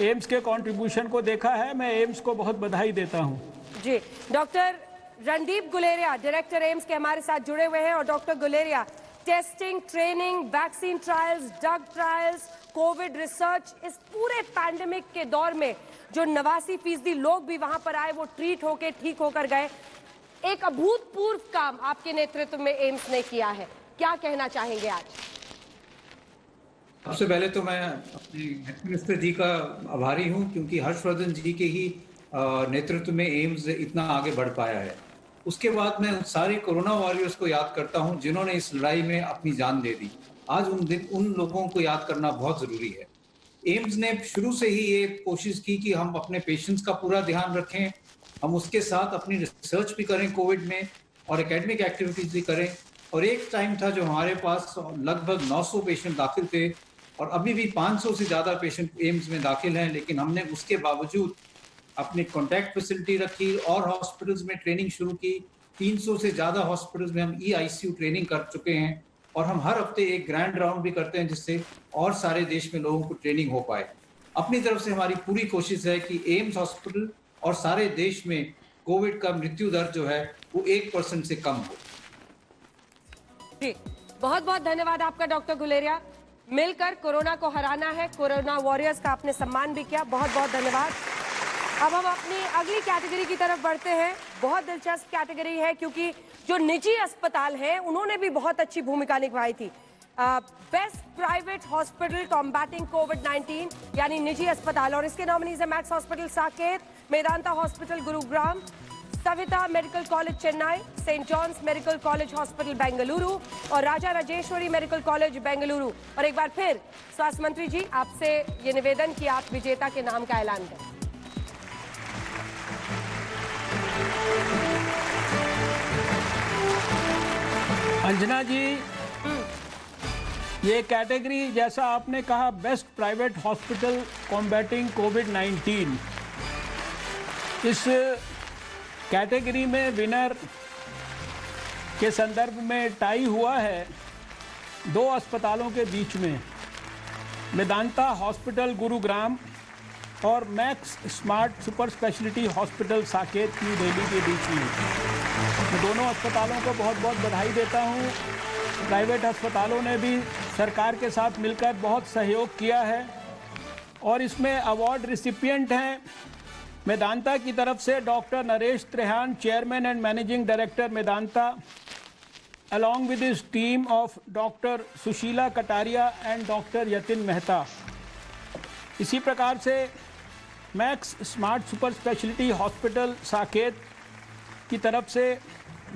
एम्स के कंट्रीब्यूशन को देखा है। मैं एम्स को बहुत बधाई देता हूं। जी, doctor Randeep Guleria director AIIMS के हमारे साथ जुड़े हुए हैं। और doctor Guleria, testing, training, vaccine trials, drug trials, covid research, इस पूरे पैंडेमिक के दौर में जो 89% लोग भी वहां पर आए वो ट्रीट होके ठीक होकर गए। एक अभूतपूर्व काम आपके नेतृत्व में एम्स ने किया है, क्या कहना चाहेंगे आज? सबसे पहले तो मैं अपने हेल्थ मिनिस्टर जी का आभारी हूं, क्योंकि हर्षवर्धन जी के ही नेतृत्व में एम्स इतना आगे बढ़ पाया है। उसके बाद मैं सारे कोरोना वॉरियर्स को याद करता हूं जिन्होंने इस लड़ाई में अपनी जान दे दी। आज उन लोगों को याद करना बहुत जरूरी है। एम्स ने शुरू से ही ये कोशिश की कि हम अपने पेशेंट्स का पूरा ध्यान रखें, हम उसके साथ अपनी रिसर्च भी करें कोविड में और एकेडमिक एक्टिविटीज भी करें। और एक टाइम था जो हमारे पास लगभग 900 पेशेंट दाखिल थे और अभी भी 500 से ज़्यादा पेशेंट एम्स में दाखिल हैं, लेकिन हमने उसके बावजूद अपनी कॉन्टैक्ट फैसिलिटी रखी और हॉस्पिटल्स में ट्रेनिंग शुरू की। 300 से ज़्यादा हॉस्पिटल्स में हम ICU ट्रेनिंग कर चुके हैं और हम हर हफ्ते एक ग्रैंड राउंड भी करते हैं जिससे और सारे देश में लोगों को ट्रेनिंग हो पाए। अपनी तरफ से हमारी पूरी कोशिश है कि एम्स हॉस्पिटल और सारे देश में कोविड का मृत्यु दर जो है वो 1% से कम हो। जी, बहुत बहुत धन्यवाद आपका डॉक्टर गुलेरिया। मिलकर कोरोना को हराना है, कोरोना वॉरियर्स का आपने सम्मान भी किया, बहुत बहुत धन्यवाद। अब हम अपनी अगली कैटेगरी की तरफ बढ़ते हैं। बहुत दिलचस्प कैटेगरी है, क्योंकि जो निजी अस्पताल हैं उन्होंने भी बहुत अच्छी भूमिका निभाई थी। बेस्ट प्राइवेट हॉस्पिटल कॉम्बैटिंग कोविड-19 यानी निजी अस्पताल, और इसके नॉमिनीज है Max hospital Saket, Medanta hospital Gurugram, Saveetha medical college Chennai, Saint John's medical college hospital Bengaluru और राजा राजेश्वरी मेडिकल कॉलेज बेंगलुरु। और एक बार फिर स्वास्थ्य मंत्री जी, आपसे ये निवेदन कि आप विजेता के नाम का ऐलान करें। अंजना जी, ये कैटेगरी जैसा आपने कहा बेस्ट प्राइवेट हॉस्पिटल कॉम्बैटिंग कोविड-19, इस कैटेगरी में विनर के संदर्भ में टाई हुआ है 2 अस्पतालों के बीच में, मेदांता हॉस्पिटल गुरुग्राम और max smart super speciality hospital Saket new Delhi के बीच में। मैं दोनों अस्पतालों को बहुत बहुत बधाई देता हूं। प्राइवेट अस्पतालों ने भी सरकार के साथ मिलकर बहुत सहयोग किया है और इसमें अवार्ड रिसिपिएंट हैं मेदांता की तरफ से doctor Naresh Trehan, chairman and managing director Medanta, along with his team of doctor Sushila Kataria and doctor Yatin Mehta. इसी प्रकार से max smart super speciality hospital Saket की तरफ से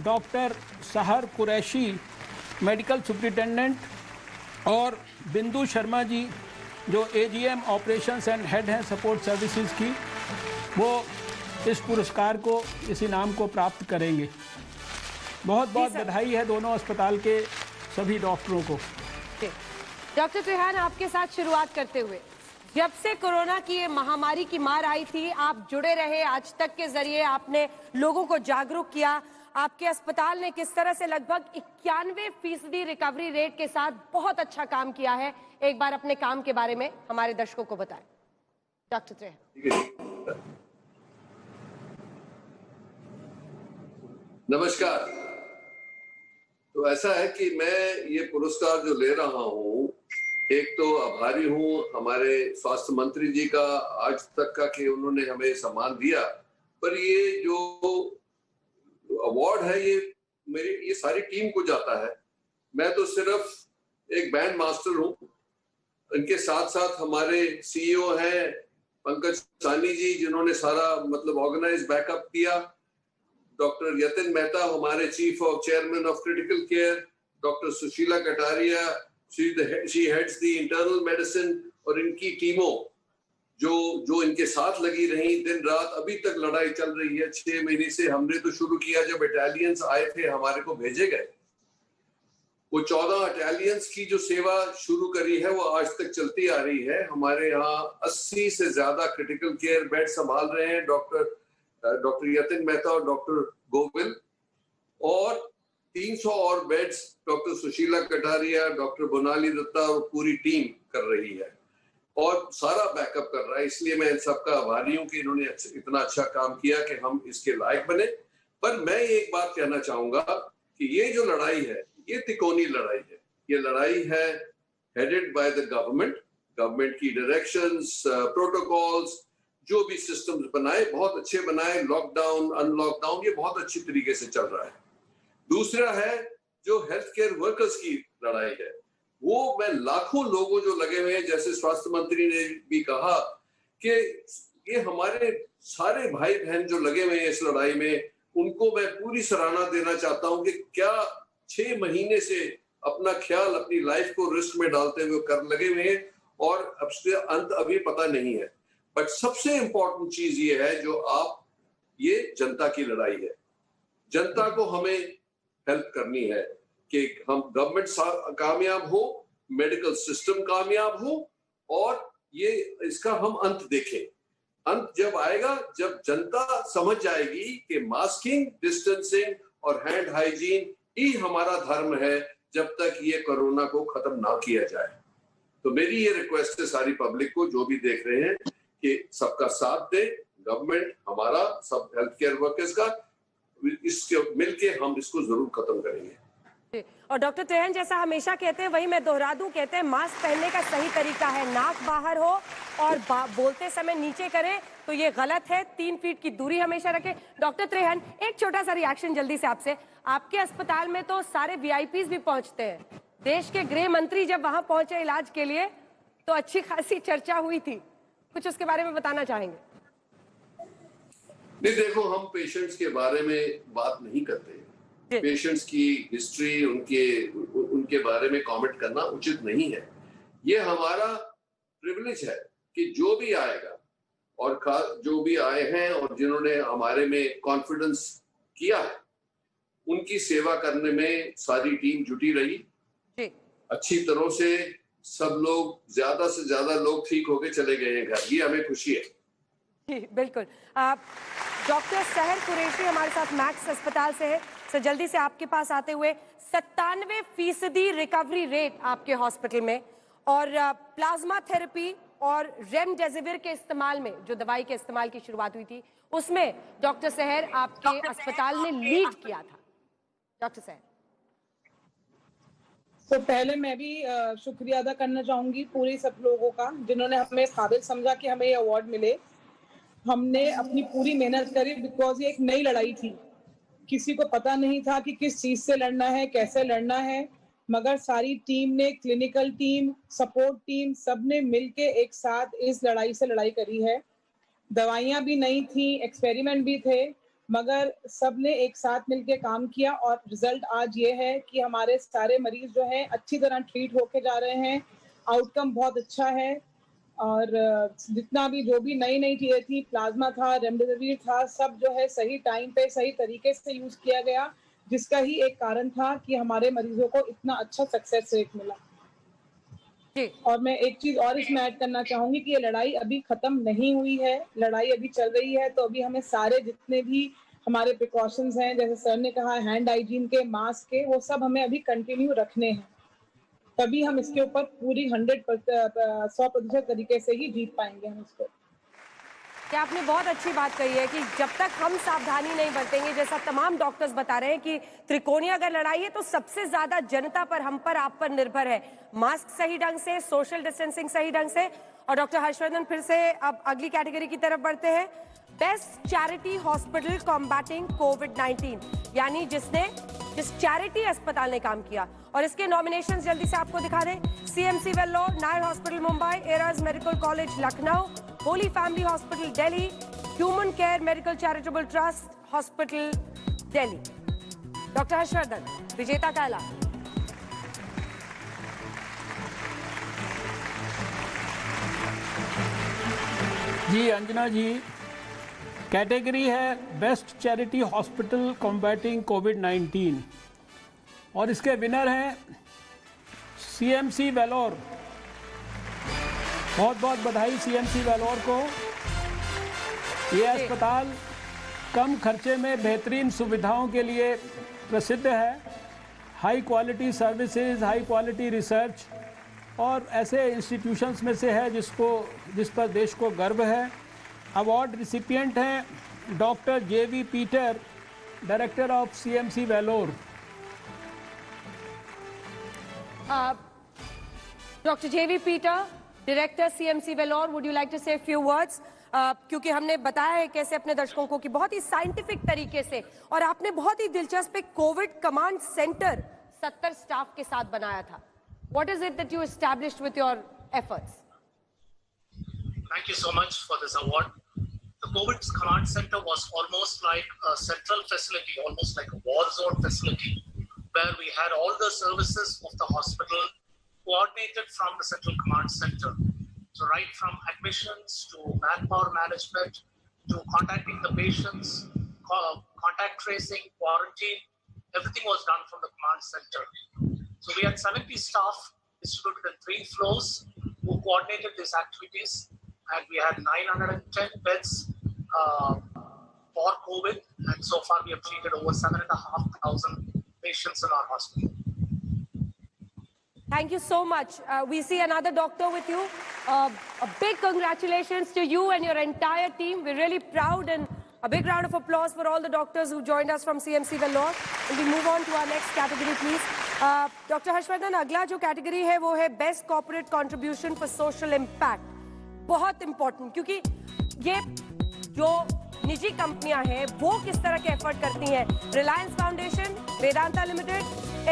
डॉक्टर सहर कुरैशी मेडिकल सुपरिटेंडेंट और बिंदु शर्मा जी जो AGM ऑपरेशंस एंड हेड हैं सपोर्ट सर्विसेज की, वो इस पुरस्कार को, इस इनाम को प्राप्त करेंगे। बहुत बहुत बधाई है दोनों अस्पताल के सभी डॉक्टरों को। डॉक्टर त्रेहान, आपके साथ शुरुआत करते हुए, जब से कोरोना की ये महामारी की मार आई थी, आप जुड़े रहे, आज तक के जरिए आपने लोगों को जागरूक किया। आपके अस्पताल ने किस तरह से लगभग 91% रिकवरी रेट के साथ बहुत अच्छा काम किया है, एक बार अपने काम के बारे में हमारे दर्शकों को बताएं डॉक्टर त्रेहान। नमस्कार। तो ऐसा है कि मैं ये पुरस्कार जो ले रहा हूँ, एक तो आभारी हूँ हमारे स्वास्थ्य मंत्री जी का आज तक का कि उन्होंने हमें सम्मान दिया, पर ये जो अवार्ड है ये सारी टीम को जाता है। मैं तो सिर्फ एक बैंड मास्टर हूँ। इनके साथ साथ हमारे सीईओ हैं पंकज सानी जी, जिन्होंने सारा मतलब ऑर्गेनाइज बैकअप किया। डॉक्टर यतिन मेहता हमारे chief of chairman of critical care, doctor Sushila Kataria, she heads the internal medicine, और इनकी टीमों जो इनके साथ लगी रही दिन रात, अभी तक लड़ाई चल रही है 6 महीने से। हमने तो शुरू किया जब इटालियंस आए थे, हमारे को भेजे गए, वो 14 इटालियंस की जो सेवा शुरू करी है वो आज तक चलती आ रही है। हमारे यहाँ 80 से ज्यादा क्रिटिकल केयर बेड संभाल रहे हैं डॉक्टर यतिन मेहता और डॉक्टर गोविल, और 300 और beds doctor Sushila Kataria, doctor Bonali Datta और पूरी टीम कर रही है, और सारा बैकअप कर रहा है। इसलिए मैं इन सबका आभारी हूँ कि इन्होंने इतना अच्छा काम किया कि हम इसके लायक बने। पर मैं एक बात कहना चाहूंगा कि ये जो लड़ाई है ये तिकोनी लड़ाई है। ये लड़ाई है हेडेड बाय द गवर्नमेंट की डायरेक्शंस, प्रोटोकॉल्स, जो भी सिस्टम्स बनाए बहुत अच्छे बनाए, लॉकडाउन अनलॉकडाउन ये बहुत अच्छी तरीके से चल रहा है। दूसरा है जो हेल्थ केयर वर्कर्स की लड़ाई है, वो मैं लाखों लोगों जो लगे हुए हैं, जैसे स्वास्थ्य मंत्री ने भी कहा कि ये हमारे सारे भाई बहन जो लगे हुए हैं इस लड़ाई में, उनको मैं पूरी सराहना देना चाहता हूं कि क्या 6 महीने से अपना ख्याल, अपनी लाइफ को रिस्क में डालते हुए कर लगे हुए हैं, और अब से अंत अभी पता नहीं है। बट सबसे इंपॉर्टेंट चीज ये है जो ये जनता की लड़ाई है। जनता को हमें हेल्प करनी है कि हम गवर्नमेंट कामयाब हो, मेडिकल सिस्टम कामयाब हो, और ये इसका हम अंत देखें। अंत जब आएगा जब जनता समझ जाएगी कि मास्किंग, डिस्टेंसिंग और हैंड हाइजीन ही हमारा धर्म है, जब तक ये कोरोना को खत्म ना किया जाए। तो मेरी ये रिक्वेस्ट है सारी पब्लिक को जो भी देख रहे हैं कि सबका साथ दे, गवर्नमेंट हमारा, सब हेल्थ केयर वर्कर्स का, इसके मिलके हम इसको जरूर खत्म करेंगे। और डॉक्टर त्रेहन जैसा हमेशा कहते हैं, वही मैं दोहरा दूं, कहते हैं मास्क पहनने का सही तरीका है नाक बाहर हो और बोलते समय नीचे करें, तो ये गलत है। 3 फीट की दूरी हमेशा रखें। डॉक्टर त्रेहन, एक छोटा सा रिएक्शन जल्दी से आपसे। आपके अस्पताल में तो सारे वीआईपीज भी पहुंचते हैं। देश के गृह मंत्री जब वहां पहुंचे इलाज के लिए तो अच्छी खासी चर्चा हुई थी, कुछ उसके बारे में बताना चाहेंगे? नहीं, देखो, हम पेशेंट्स के बारे में बात नहीं करते। पेशेंट्स की हिस्ट्री, उनके बारे में कमेंट करना उचित नहीं है। ये हमारा प्रिविलेज है कि जो भी आएगा, और जो भी आए हैं और जिन्होंने हमारे में कॉन्फिडेंस किया है, उनकी सेवा करने में सारी टीम जुटी रही अच्छी तरह से। सब लोग, ज्यादा से ज्यादा लोग ठीक होके चले गए हैं घर, ये हमें खुशी है। जी बिल्कुल। डॉक्टर सहर कुरैशी हमारे साथ मैक्स अस्पताल से है। सर, जल्दी से आपके पास आते हुए, 97% रिकवरी रेट आपके हॉस्पिटल में, और प्लाज्मा थेरेपी और रेमडेसिविर के इस्तेमाल में, जो दवाई के इस्तेमाल की शुरुआत हुई थी, उसमें डॉक्टर सहर आपके अस्पताल ने लीड किया था। डॉक्टर सहर, तो पहले मैं भी शुक्रिया अदा करना चाहूंगी पूरे सब लोगों का जिन्होंने हमें काबिल समझा कि हमें ये अवार्ड मिले। हमने अपनी पूरी मेहनत करी, बिकॉज ये एक नई लड़ाई थी। किसी को पता नहीं था कि किस चीज से लड़ना है, कैसे लड़ना है, मगर सारी टीम ने, क्लिनिकल टीम, सपोर्ट टीम, सबने मिलके एक साथ इस लड़ाई से लड़ाई करी है। दवाइयां भी नई थी, एक्सपेरिमेंट भी थे, मगर सबने एक साथ मिलके काम किया, और रिजल्ट आज ये है कि हमारे सारे मरीज जो हैं अच्छी तरह ट्रीट होके जा रहे हैं। आउटकम बहुत अच्छा है, और जितना भी जो भी नई चीजें थी, प्लाज्मा था, रेमडेसिविर था, सब जो है सही टाइम पे सही तरीके से यूज किया गया, जिसका ही एक कारण था कि हमारे मरीजों को इतना अच्छा सक्सेस रेट मिला। और मैं एक चीज और इसमें ऐड करना चाहूंगी कि ये लड़ाई अभी खत्म नहीं हुई है, लड़ाई अभी चल रही है। तो अभी हमें सारे जितने भी हमारे प्रिकॉशंस हैं, जैसे सर ने कहा, हैंड हाइजीन के, मास्क के, वो सब हमें अभी कंटिन्यू रखने हैं, तभी हम इसके ऊपर पूरी 100% तरीके से ही जीत पाएंगे हम इसको। क्या आपने बहुत अच्छी बात कही है कि जब तक हम सावधानी नहीं बरतेंगे, जैसा तमाम डॉक्टर्स बता रहे हैं कि त्रिकोणीय अगर लड़ाई है तो सबसे ज्यादा जनता पर, हम पर, आप पर निर्भर है। मास्क सही ढंग से, सोशल डिस्टेंसिंग सही ढंग से। और डॉक्टर हर्षवर्धन, फिर से अब अगली कैटेगरी की तरफ बढ़ते हैं। बेस्ट चैरिटी हॉस्पिटल कॉम्बैटिंग कोविड-19, यानी जिस चैरिटी अस्पताल ने काम किया। और इसके नॉमिनेशन जल्दी से आपको दिखा दें। CMC Vellore, Nair hospital Mumbai, eras medical college Lucknow, Holi family hospital Delhi, human care medical charitable trust hospital Delhi. Doctor Harshvardhan विजेता का ऐलान। जी अंजना जी, कैटेगरी है बेस्ट चैरिटी हॉस्पिटल कॉम्बैटिंग कोविड-19 और इसके विनर हैं सीएमसी वेल्लोर। बहुत बहुत बधाई सीएमसी वेल्लोर को। ये अस्पताल कम खर्चे में बेहतरीन सुविधाओं के लिए प्रसिद्ध है। High quality services, high quality research और ऐसे इंस्टीट्यूशंस में से है जिस पर देश को गर्व है। अवार्ड रिसिपिएंट हैं doctor J V Peter, director of CMC Vellore. Doctor J V Peter, director CMC Vellore, would you like to say few words? क्योंकि हमने बताया है कैसे अपने दर्शकों को कि बहुत ही साइंटिफिक तरीके से, और आपने बहुत ही दिलचस्प एक कोविड कमांड सेंटर 70 स्टाफ के साथ बनाया था। What is it that you established with your efforts? Thank you so much for this award. The COVID Command Center was almost like a central facility, almost like a war zone facility, where we had all the services of the hospital coordinated from the Central Command Center. So right from admissions to manpower management to contacting the patients, contact tracing, quarantine, everything was done from the command center. So we had 70 staff distributed in 3 floors who coordinated these activities, and we had 910 beds for COVID, and so far we have treated over 7,500 patients in our hospital. Thank you so much. We see another doctor with you. A big congratulations to you and your entire team. We're really proud, and a big round of applause for all the doctors who joined us from CMC Vellore. And we move on to our next category, please. Doctor Harshvardhan, अगला जो category है वो है best corporate contribution for social impact. बहुत important, क्योंकि ये जो निजी कंपनियां हैं वो किस तरह के एफर्ट करती हैं। Reliance foundation, Vedanta limited,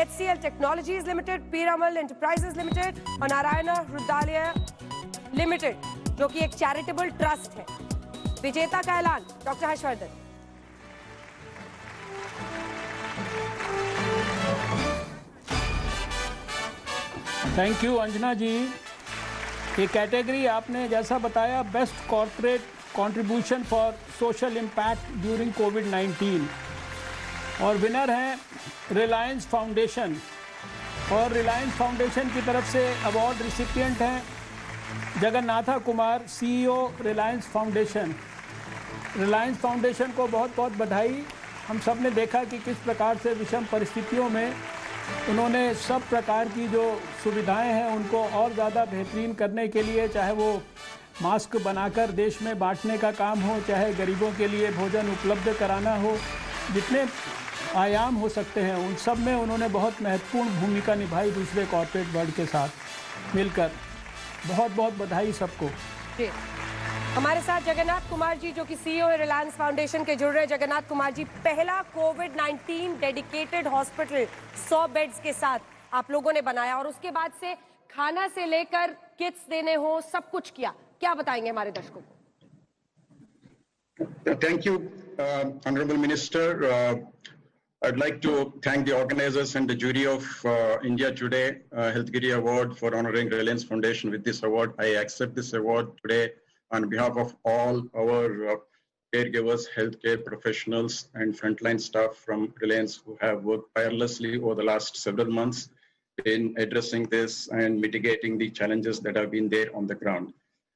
HCL technologies limited, Piramal enterprises limited और नारायण हृदयालय लिमिटेड, जो कि एक चैरिटेबल ट्रस्ट है। विजेता का ऐलान doctor Harshvardhan. Thank you Anjana ji. ये कैटेगरी आपने जैसा बताया best corporate contribution for social impact during कोविड-19 और विनर हैं रिलायंस फाउंडेशन। और रिलायंस फाउंडेशन की तरफ से अवार्ड रिसिपिएंट हैं Jagannatha Kumar, CEO Reliance foundation. Reliance foundation को बहुत बहुत बधाई। हम सब ने देखा कि किस प्रकार से विषम परिस्थितियों में उन्होंने सब प्रकार की जो सुविधाएं हैं उनको और ज़्यादा बेहतरीन करने के लिए, चाहे वो मास्क बनाकर देश में बांटने का काम हो, चाहे गरीबों के लिए भोजन उपलब्ध कराना हो, जितने आयाम हो सकते हैं उन सब में उन्होंने बहुत महत्वपूर्ण भूमिका निभाई दूसरे कॉर्पोरेट वर्ल्ड के साथ मिलकर। बहुत बहुत बधाई सबको। हमारे साथ जगन्नाथ कुमार जी, जो कि CEO है रिलायंस फाउंडेशन के, जुड़ रहे हैं। जगन्नाथ कुमार जी, पहला कोविड-19 डेडिकेटेड हॉस्पिटल 100 बेड्स के साथ आप लोगों ने बनाया और उसके बाद से खाना से लेकर किट्स देने हो सब कुछ किया। क्या बताएंगे हमारे दर्शकों को? Thank you, Honorable Minister. I'd like to thank the organizers and the jury of India Today Healthgiri Award for honoring Reliance Foundation with this award. I accept this award today on behalf of all our caregivers, healthcare professionals, and frontline staff from Reliance who have worked tirelessly over the last several months in addressing this and mitigating the challenges that have been there on the ground.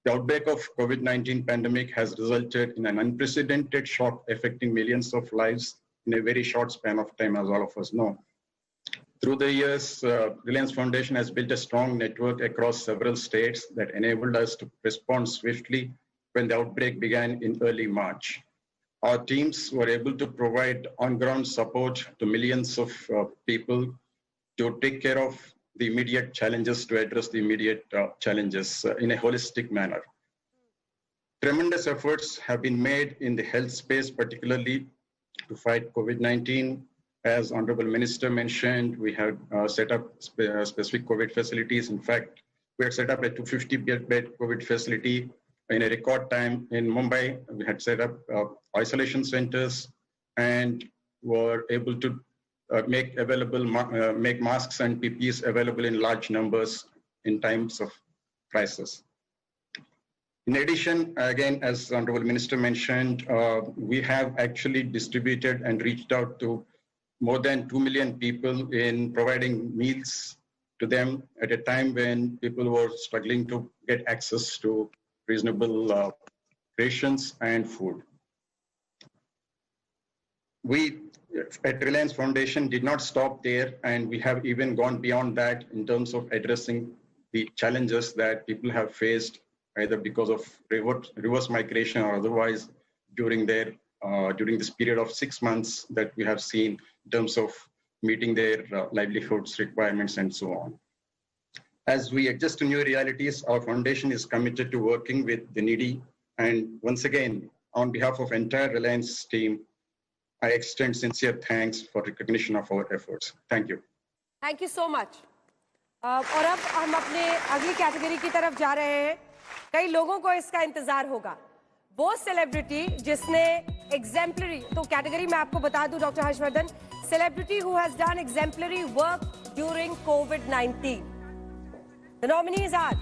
The outbreak of COVID-19 pandemic has resulted in an unprecedented shock affecting millions of lives in a very short span of time, as all of us know. Through the years, Reliance Foundation has built a strong network across several states that enabled us to respond swiftly when the outbreak began in early March. Our teams were able to provide on-ground support to millions of people to take care of the immediate challenges, to address the immediate challenges in a holistic manner. Tremendous efforts have been made in the health space, particularly to fight COVID-19. As Honorable Minister mentioned, we have set up specific COVID facilities. In fact, we had set up a 250-bed COVID facility in a record time in Mumbai. We had set up isolation centers and were able to make masks and PPEs available in large numbers in times of crisis. In addition, again, as the Honorable Minister mentioned, we have actually distributed and reached out to more than 2 million people in providing meals to them at a time when people were struggling to get access to reasonable rations and food. We at Reliance Foundation did not stop there, and we have even gone beyond that in terms of addressing the challenges that people have faced either because of reverse migration or otherwise during this period of 6 months that we have seen in terms of meeting their livelihoods requirements and so on. As we adjust to new realities, our foundation is committed to working with the needy. And once again, on behalf of entire Reliance team, I extend sincere thanks for recognition of our efforts. Thank you. Thank you so much. और अब हम अपने अगली category की तरफ जा रहे हैं. कई लोगों को इसका इंतजार होगा. वो सेलिब्रिटी जिसने एग्जेम्पलरी, तो कैटेगरी में आपको बता दूं doctor Harshvardhan, celebrity who has done exemplary work during covid. The nominees are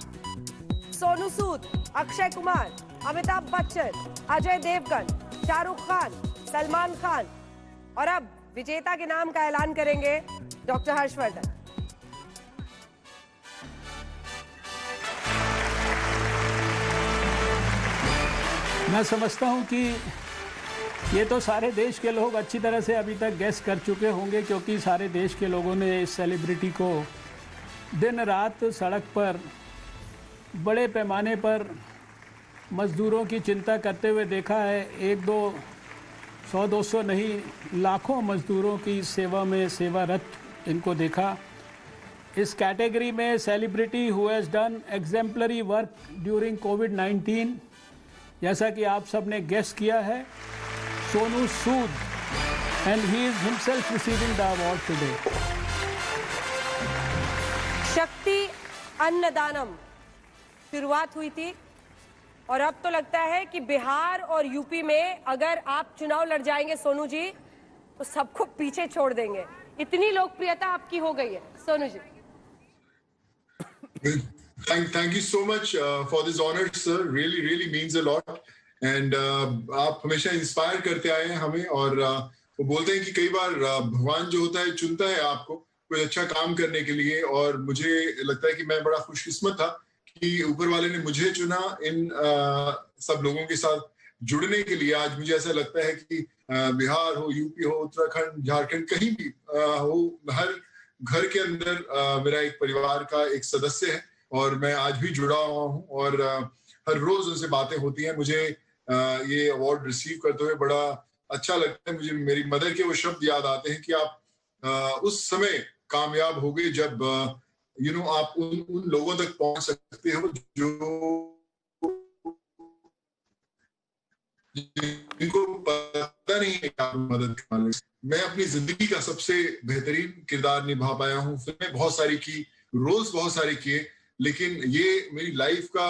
Sonu Sood, Akshay Kumar, Amitabh Bachchan, Ajay Devgan, Shahrukh Khan, Salman Khan. और अब विजेता के नाम का ऐलान करेंगे डॉक्टर हर्षवर्धन. मैं समझता हूं कि ये तो सारे देश के लोग अच्छी तरह से अभी तक गेस कर चुके होंगे, क्योंकि सारे देश के लोगों ने इस सेलिब्रिटी को दिन रात सड़क पर बड़े पैमाने पर मज़दूरों की चिंता करते हुए देखा है. 100-200 नहीं, लाखों मज़दूरों की सेवा में सेवारत इनको देखा. इस कैटेगरी में celebrity who has done exemplary work during कोविड-19, जैसा कि आप सब ने गेस किया है, Sonu Sood, and he is himself receiving the award today. Shakti Annadanam शुरुआत हुई थी और अब तो लगता है कि बिहार और यूपी में अगर आप चुनाव लड़ जाएंगे सोनू जी, तो सबको पीछे छोड़ देंगे. इतनी लोकप्रियता आपकी हो गई है Sonu ji. Thank you so much for this honor, sir. Really means a lot. And आप हमेशा इंस्पायर करते आए हैं हमें, और वो बोलते हैं कि कई बार भगवान जो होता है चुनता है आपको कोई अच्छा काम करने के लिए, और मुझे लगता है कि मैं बड़ा खुशकिस्मत था कि ऊपर वाले ने मुझे चुना इन सब लोगों के साथ जुड़ने के लिए. आज मुझे ऐसा लगता है कि बिहार हो, यूपी हो, उत्तराखंड, झारखंड, कहीं भी हो, हर घर के अंदर मेरा एक परिवार का एक सदस्य है और मैं आज भी जुड़ा हुआ हूँ, और हर रोज उनसे बातें होती हैं. मुझे ये अवार्ड रिसीव करते हुए बड़ा अच्छा लगता है. मुझे मेरी मदर के वो शब्द याद आते हैं कि आप उस समय कामयाब हो गए जब आप उन लोगों तक पहुंच सकते हो जो जिनको पता नहीं है कि आप मदद करने. मैं अपनी जिंदगी का सबसे बेहतरीन किरदार निभा पाया हूँ. फिल्में बहुत सारी की, रोल्स बहुत सारे किए, लेकिन ये मेरी लाइफ का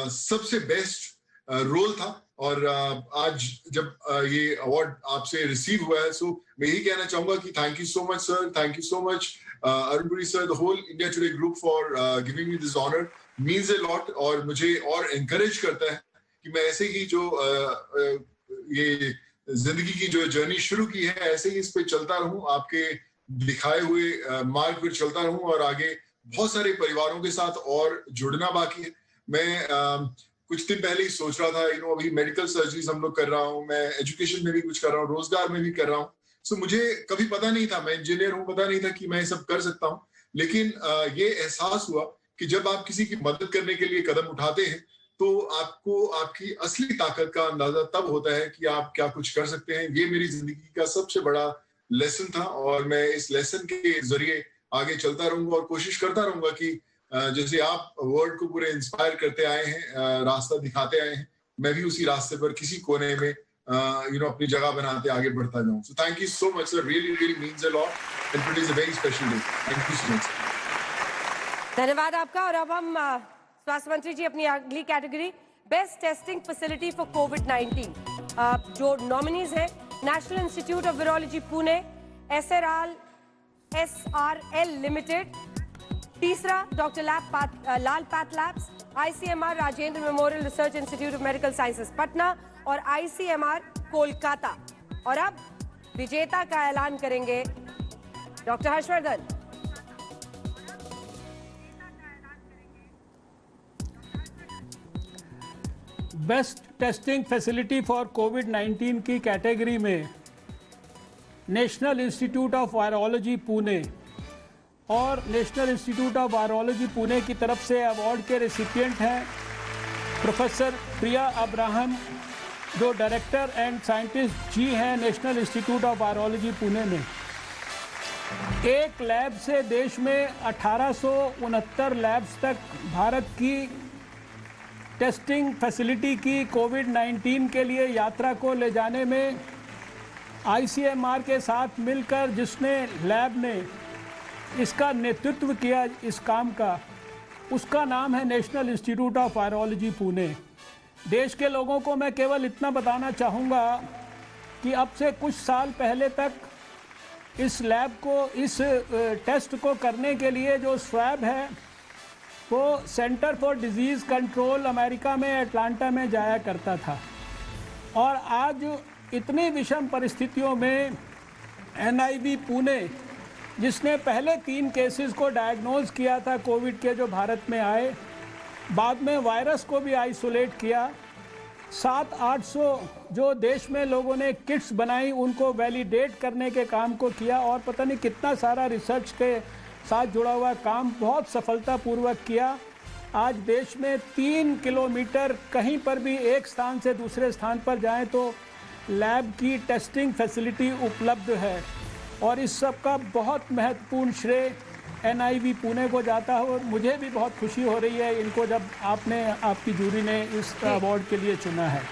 सबसे बेस्ट रोल था. और आज जब ये अवार्ड आपसे रिसीव हुआ है, सो मैं यही कहना चाहूंगा कि thank you so much sir, thank you so much Arun Puri sir, the whole India Today group for giving me this honour. Means a lot, और मुझे और एनकरेज करता है कि मैं ऐसे ही जो ये जिंदगी की जो जर्नी शुरू की है, ऐसे ही इस पे चलता रहूं, आपके दिखाए हुए मार्ग पर चलता रहूं, और आगे बहुत सारे परिवारों के साथ और जुड़ना बाकी है. मैं कुछ दिन पहले ही सोच रहा था, अभी मेडिकल सर्जरीज हम लोग कर रहा हूँ, मैं एजुकेशन में भी कुछ कर रहा हूँ, रोजगार में भी कर रहा हूँ. सो मुझे कभी पता नहीं था, मैं इंजीनियर हूँ, पता नहीं था कि मैं ये सब कर सकता हूँ. लेकिन ये एहसास हुआ कि जब आप किसी की मदद करने के लिए कदम उठाते हैं, तो आपको आपकी असली ताकत का अंदाजा तब होता है कि आप क्या कुछ कर सकते हैं. ये मेरी जिंदगी का सबसे बड़ा लेसन था, और मैं इस लेसन के जरिए आगे चलता रहूंगा और कोशिश करता रहूंगा कि जैसे आप वर्ल्ड को पूरे इंस्पायर करते आए हैं, रास्ता दिखाते आए हैं, मैं भी उसी रास्ते पर किसी कोने में अपनी जगह बनाते आगे बढ़ता जाऊं. So thank you so much, sir. Really means a lot. And today is a very special day. Thank you so much. धन्यवाद आपका. और अब हम स्वास्थ्य मंत्री जी अपनी अगली category best testing facility for कोविड-19 जो नॉमिनीज हैं national institute of virology Pune, SRL limited, तीसरा doctor Lal path labs, ICMR Rajendra memorial research institute of medical sciences Patna और ICMR कोलकाता. और अब विजेता का ऐलान करेंगे doctor Harshvardhan. Best testing facility for कोविड-19 की कैटेगरी में national institute of virology Pune और national institute of virology Pune की तरफ से अवार्ड के रेसिपिएंट हैं प्रोफेसर प्रिया अब्राहम, जो डायरेक्टर एंड साइंटिस्ट जी हैं national institute of virology Pune में. एक लैब से देश में 1869 लैब्स तक भारत की टेस्टिंग फैसिलिटी की कोविड-19 के लिए यात्रा को ले जाने में ICMR के साथ मिलकर जिसने लैब ने इसका नेतृत्व किया इस काम का, उसका नाम है national institute of virology Pune. देश के लोगों को मैं केवल इतना बताना चाहूँगा कि अब से कुछ साल पहले तक इस लैब को, इस टेस्ट को करने के लिए जो स्वैब है वो centre for disease control America में अटलांटा में जाया करता था. और आज इतनी विषम परिस्थितियों में NIV पुणे, जिसने पहले 3 केसेस को डायग्नोज किया था कोविड के जो भारत में आए, बाद में वायरस को भी आइसोलेट किया, 700-800 जो देश में लोगों ने किट्स बनाई उनको वैलिडेट करने के काम को किया, और पता नहीं कितना सारा रिसर्च के साथ जुड़ा हुआ काम बहुत सफलतापूर्वक किया. आज देश में 3 किलोमीटर कहीं पर भी एक स्थान से दूसरे स्थान पर जाएं तो लैब की टेस्टिंग फैसिलिटी उपलब्ध है. और इस सब का बहुत महत्वपूर्ण श्रेय NIV पुणे को जाता है. और मुझे भी बहुत खुशी हो रही है इनको जब आपकी जूरी ने इस अवार्ड के लिए चुना है.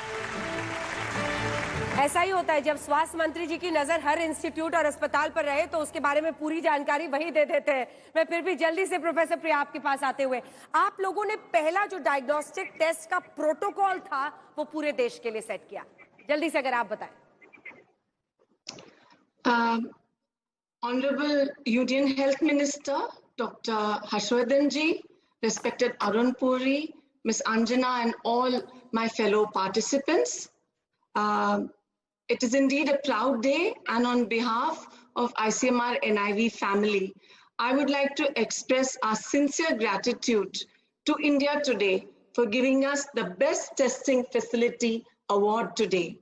ऐसा ही होता है जब स्वास्थ्य मंत्री जी की नजर हर इंस्टीट्यूट और अस्पताल पर रहे तो उसके बारे में पूरी जानकारी वही दे देते हैं. मैं फिर भी जल्दी से प्रोफेसर प्रिया आपके पास आते हुए, आप लोगों ने पहला जो डायग्नोस्टिक टेस्ट का प्रोटोकॉल था वो पूरे देश के लिए सेट किया, जल्दी से अगर आप बताएं. Honorable Union Health Minister Dr. Harshvardhan ji, respected Arun Puri, Ms. Anjana and all my fellow participants. It is indeed a proud day, and on behalf of ICMR NIV family, I would like to express our sincere gratitude to India Today for giving us the Best Testing Facility Award today.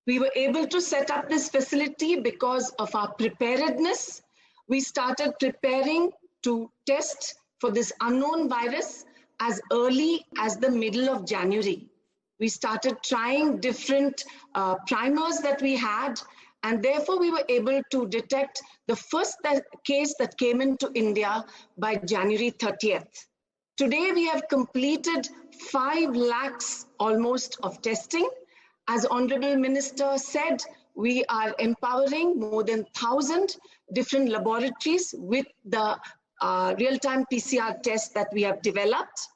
We were able to set up this facility because of our preparedness. We started preparing to test for this unknown virus as early as the middle of January. We started trying different primers that we had, and therefore we were able to detect the first case that came into India by January 30th. Today we have completed 5 lakhs almost of testing. As Honorable Minister said, we are empowering more than 1,000 different laboratories with the real-time PCR test that we have developed.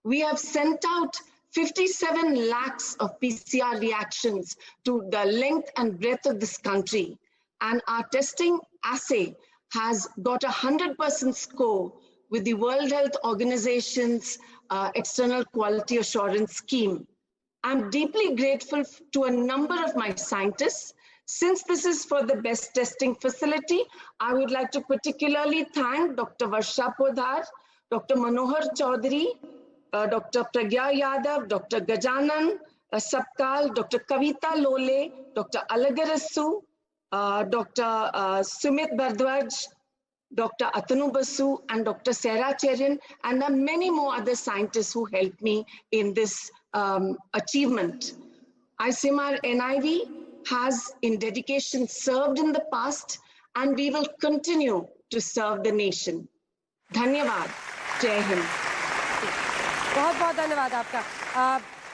We have sent out 57 lakhs of PCR reactions to the length and breadth of this country. And our testing assay has got 100% score with the World Health Organization's external quality assurance scheme. I'm deeply grateful to a number of my scientists. Since this is for the best testing facility, I would like to particularly thank Dr. Varsha Podhar, Dr. Manohar Chaudhary, Dr. Pragya Yadav, Dr. Gajanan Sapkal, Dr. Kavita Lole, Dr. Alagarasu, Dr. Sumit Bardwaj, Dr. Atanu Basu, and Dr. Sarah Cherin, and there are many more other scientists who helped me in this achievement. ICMR NIV has in dedication served in the past, and we will continue to serve the nation. Dhanyavad. Jai Hind. बहुत बहुत धन्यवाद आपका.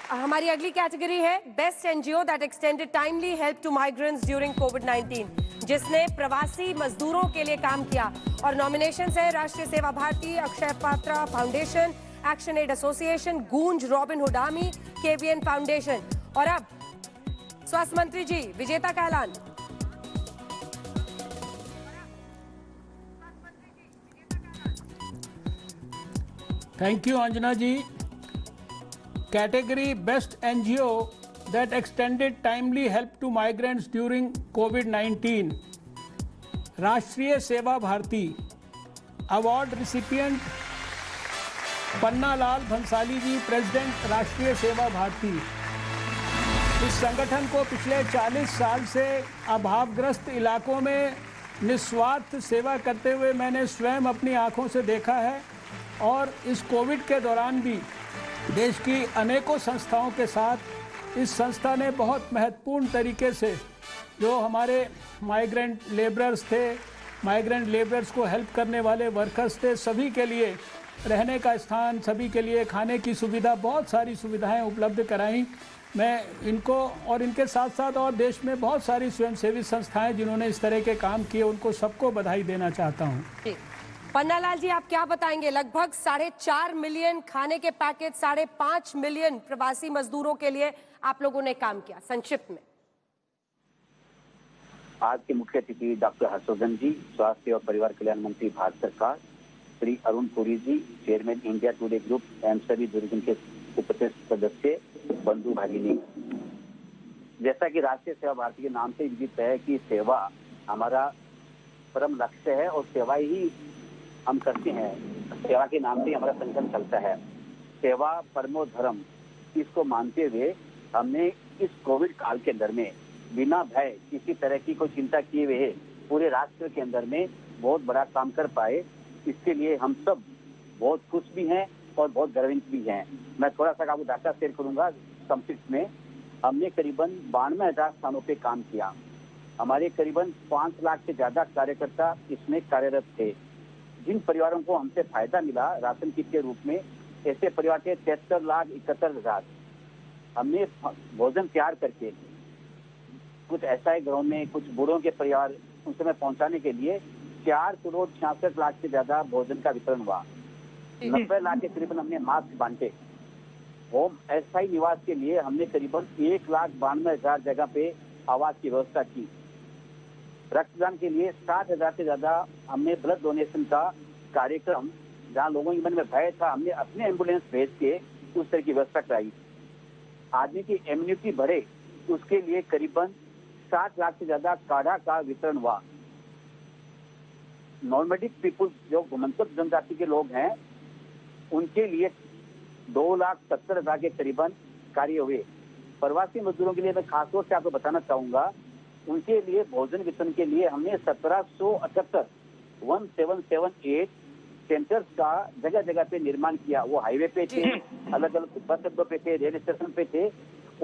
हमारी अगली category है best NGO that extended timely help to migrants during कोविड-19, जिसने प्रवासी मजदूरों के लिए काम किया। और नॉमिनेशंस है Rashtriya Seva Bharati, Akshaya Patra foundation, action aid association, Goonj Robin Hood army, KVN foundation. और अब स्वास्थ्य मंत्री जी विजेता का ऐलान। Thank you Anjana ji. Category best NGO that extended timely help to migrants during कोविड-19, Rashtriya Seva Bharati. Award recipient Panna Lal Bhansali ji, president Rashtriya Seva Bharti. इस संगठन को पिछले 40 साल से अभावग्रस्त इलाकों में निस्वार्थ सेवा करते हुए मैंने स्वयं अपनी आंखों से देखा है, और इस कोविड के दौरान भी देश की अनेकों संस्थाओं के साथ इस संस्था ने बहुत महत्वपूर्ण तरीके से जो हमारे माइग्रेंट लेबरर्स थे, माइग्रेंट लेबरर्स को हेल्प करने वाले वर्कर्स थे, सभी के लिए रहने का स्थान, सभी के लिए खाने की सुविधा, बहुत सारी सुविधाएं उपलब्ध कराई। मैं इनको और इनके साथ साथ और देश में बहुत सारी स्वयंसेवी संस्थाएं जिन्होंने इस तरह के काम किए, उनको सबको बधाई देना चाहता हूँ। पन्नालाल जी, आप क्या बताएंगे? लगभग 4.5 मिलियन खाने के पैकेट, 5.5 मिलियन प्रवासी मजदूरों के लिए आप लोगों ने काम किया, संक्षिप्त में। आज के मुख्य अतिथि डॉक्टर हर्षवर्धन जी, स्वास्थ्य और परिवार कल्याण मंत्री भारत सरकार, श्री अरुण पुरी जी, चेयरमैन इंडिया टुडे ग्रुप एवं सभी दूरदर्शन के उपस्थित सदस्य, बंधु भगिनी। जैसा कि राष्ट्रीय सेवा भारती के नाम से विदित है कि सेवा हमारा परम लक्ष्य है और सेवा ही हम करते हैं, सेवा के नाम से हमारा संगठन चलता है। सेवा परमो धर्म, इसको मानते हुए हमने इस कोविड काल के अंदर में बिना भय किसी तरह की कोई चिंता किए हुए पूरे राष्ट्र के अंदर में बहुत बड़ा काम कर पाए, इसके लिए हम सब बहुत खुश भी हैं और बहुत गर्वित भी हैं। मैं थोड़ा सा आपको डाटा शेयर करूंगा संक्षिप्त में। हमने करीबन 92,000 स्थानों पे काम किया। हमारे करीबन 5 लाख से ज्यादा कार्यकर्ता इसमें कार्यरत थे। जिन परिवारों को हमसे फायदा मिला राशन किट के रूप में, ऐसे परिवार थे 73,71,000। हमने भोजन तैयार करके कुछ ऐसा घरों में, कुछ बूढ़ों के परिवार, उन समय पहुंचाने के लिए 4,66,00,000 से ज्यादा भोजन का वितरण हुआ। 90 लाख के करीबन हमने मास्क बांटे। होम अस्थायी निवास के लिए हमने करीबन 1,92,000 जगह पे आवास की व्यवस्था की। रक्तदान के लिए 60,000 से ज्यादा हमने ब्लड डोनेशन का कार्यक्रम, जहां लोगों के मन में भय था, हमने अपने एम्बुलेंस भेज के उस तरह की व्यवस्था कराई। आदमी की इम्यूनिटी बढ़े उसके लिए करीबन 60 लाख से ज्यादा काढ़ा का वितरण हुआ। नॉर्मेटिक पीपुल, जो घुमंतक जनजाति के लोग हैं, उनके लिए 2,70,000 के करीबन कार्य हुए। प्रवासी मजदूरों के लिए मैं खासतौर से आपको बताना चाहूंगा, उनके लिए भोजन वितरण के लिए हमने 1778 सेंटर्स का जगह जगह पे निर्माण किया। वो हाईवे पे थे, अलग अलग बस अड्डों पे थे, रेल स्टेशन पे थे।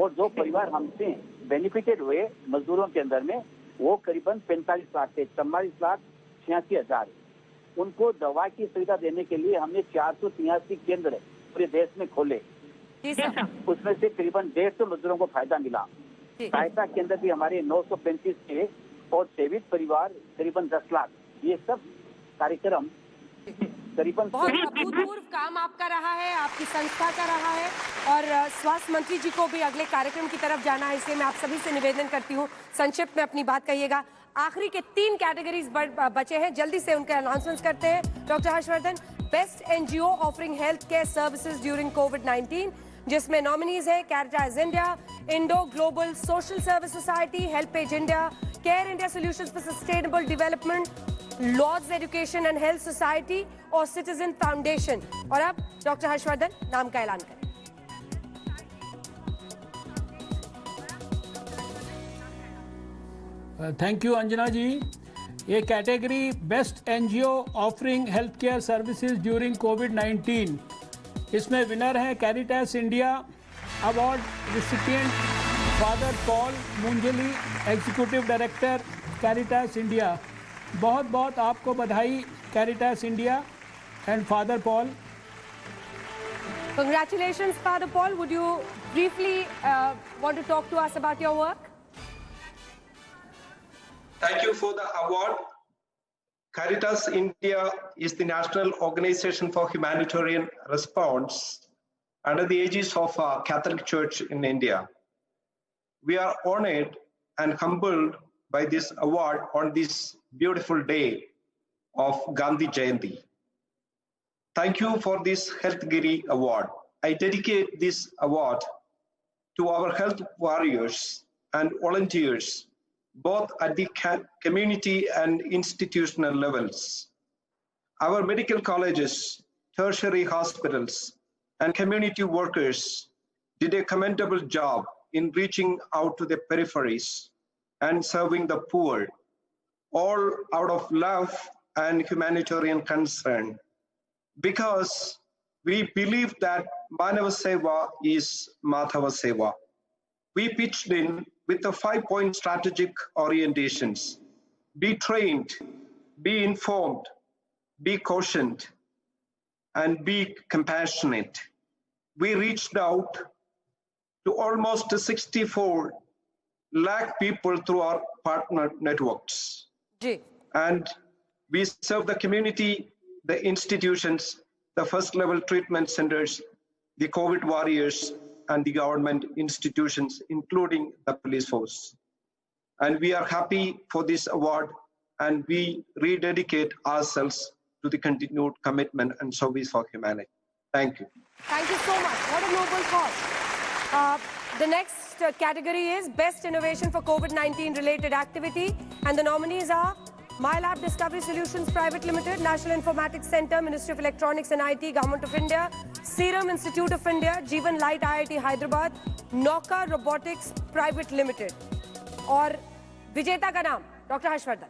और जो परिवार हमसे बेनिफिटेड हुए मजदूरों के अंदर में, वो करीबन 45 लाख थे, 44,86,000। उनको दवा की सुविधा देने के लिए हमने 483 केंद्र पूरे देश में खोले। उसमें से करीबन 150 मजदूरों को फायदा मिला। सहायता केंद्र भी हमारे 935 थे और सेवित परिवार करीबन 10 लाख। ये सब कार्यक्रम करीबन बहुत अभूतपूर्व काम आपका रहा है, आपकी संस्था का रहा है। और स्वास्थ्य मंत्री जी को भी अगले कार्यक्रम की तरफ जाना है, इसलिए मैं आप सभी से निवेदन करती हूँ संक्षिप्त में अपनी बात कहिएगा। आखिरी के 3 कैटेगरीज बचे हैं, जल्दी से उनके अनाउंसमेंट्स करते हैं। Doctor Harshvardhan, best NGO offering health care services during कोविड-19, जिसमें नॉमिनीज है Caritas India, Indo global social service society, HelpAge India, care India solutions for sustainable development, lords education and health society और सिटीजन फाउंडेशन। और अब doctor Harshvardhan नाम का ऐलान करें। Thank you Anjana ji. ये category best NGO offering health care services during कोविड-19, इसमें विनर है Caritas India. Award recipient father Paul Moonjely, executive director Caritas India. बहुत बहुत आपको बधाई Caritas India and father Paul. Congratulations, Father Paul. Would you briefly want to talk to us about your work? Thank you for the award. Caritas India is the national organization for humanitarian response under the aegis of Catholic Church in India. We are honored and humbled by this award on this beautiful day of Gandhi Jayanti. Thank you for this Healthgiri Award. I dedicate this award to our health warriors and volunteers, both at the community and institutional levels. Our medical colleges, tertiary hospitals, and community workers did a commendable job in reaching out to the peripheries and serving the poor, all out of love and humanitarian concern, because we believe that Manava Seva is Madhava Seva. We pitched in with the 5-point strategic orientations: be trained, be informed, be cautioned, and be compassionate. We reached out to almost 64 lakh people through our partner networks. And we serve the community, the institutions, the first level treatment centers, the COVID warriors, and the government institutions, including the police force. And we are happy for this award, and we rededicate ourselves to the continued commitment and service for humanity. Thank you. Thank you so much. What a noble cause. The next category is Best Innovation for COVID-19 related activity, and the nominees are MyLab Discovery Solutions Private Limited, National Informatics Center, Ministry of Electronics and IT, Government of India, Serum Institute of India, Jeevan Light IIT Hyderabad, Nauka Robotics Private Limited. और विजेता का नाम doctor Harshvardhan.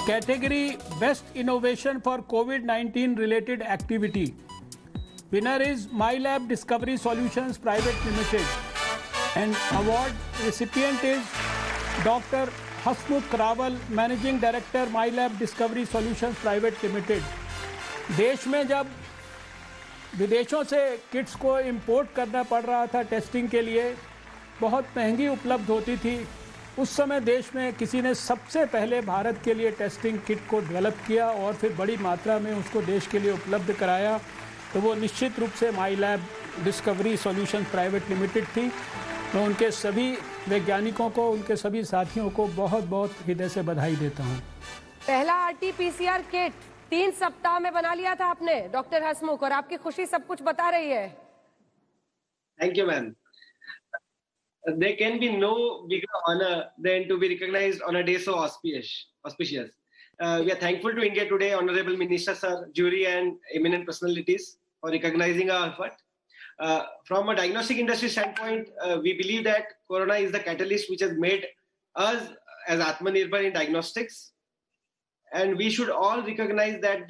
Category Best Innovation for COVID-19 related activity. Winner is MyLab Discovery Solutions Private Limited. And award recipient is Dr. Hasmukh Rawal, Managing Director, MyLab Discovery Solutions Private Limited. देश में जब विदेशों से kits को इंपोर्ट करना पड़ रहा था टेस्टिंग के लिए, बहुत महंगी उपलब्ध होती थी, उस समय देश में किसी ने सबसे पहले भारत के लिए टेस्टिंग किट को डेवलप किया और फिर बड़ी मात्रा में उसको देश के लिए उपलब्ध कराया, तो वो निश्चित रूप से MyLab discovery solutions private limited थी. मैं उनके सभी वैज्ञानिकों को, उनके सभी साथियों को बहुत बहुत हृदय से बधाई देता हूँ. पहला RT-PCR किट 3 सप्ताह में बना लिया था आपने डॉक्टर हसमुख, और आपकी खुशी सब कुछ बता रही है. Thank you, ma'am. There can be no bigger honor than to be recognized on a day so auspicious. We are thankful to India Today, Honorable Minister Sir, jury and eminent personalities for recognizing our effort. From a diagnostic industry standpoint, we believe that Corona is the catalyst which has made us as Atmanirbhar in diagnostics. And we should all recognize that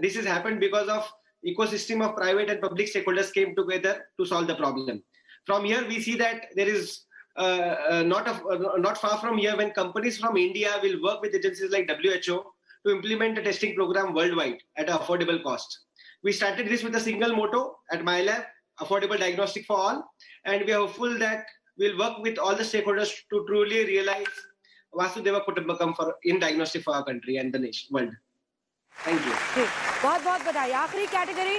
this has happened because of ecosystem of private and public stakeholders came together to solve the problem. From here, we see that there is not far from here when companies from India will work with agencies like WHO to implement a testing program worldwide at an affordable cost. We started this with a single motto at MyLab, affordable diagnostic for all, and we are hopeful that we'll work with all the stakeholders to truly realize Vasudhaiva Kutumbakam in diagnostic for our country and the nation, world. Thank you. बहुत-बहुत बधाई. आखिरी category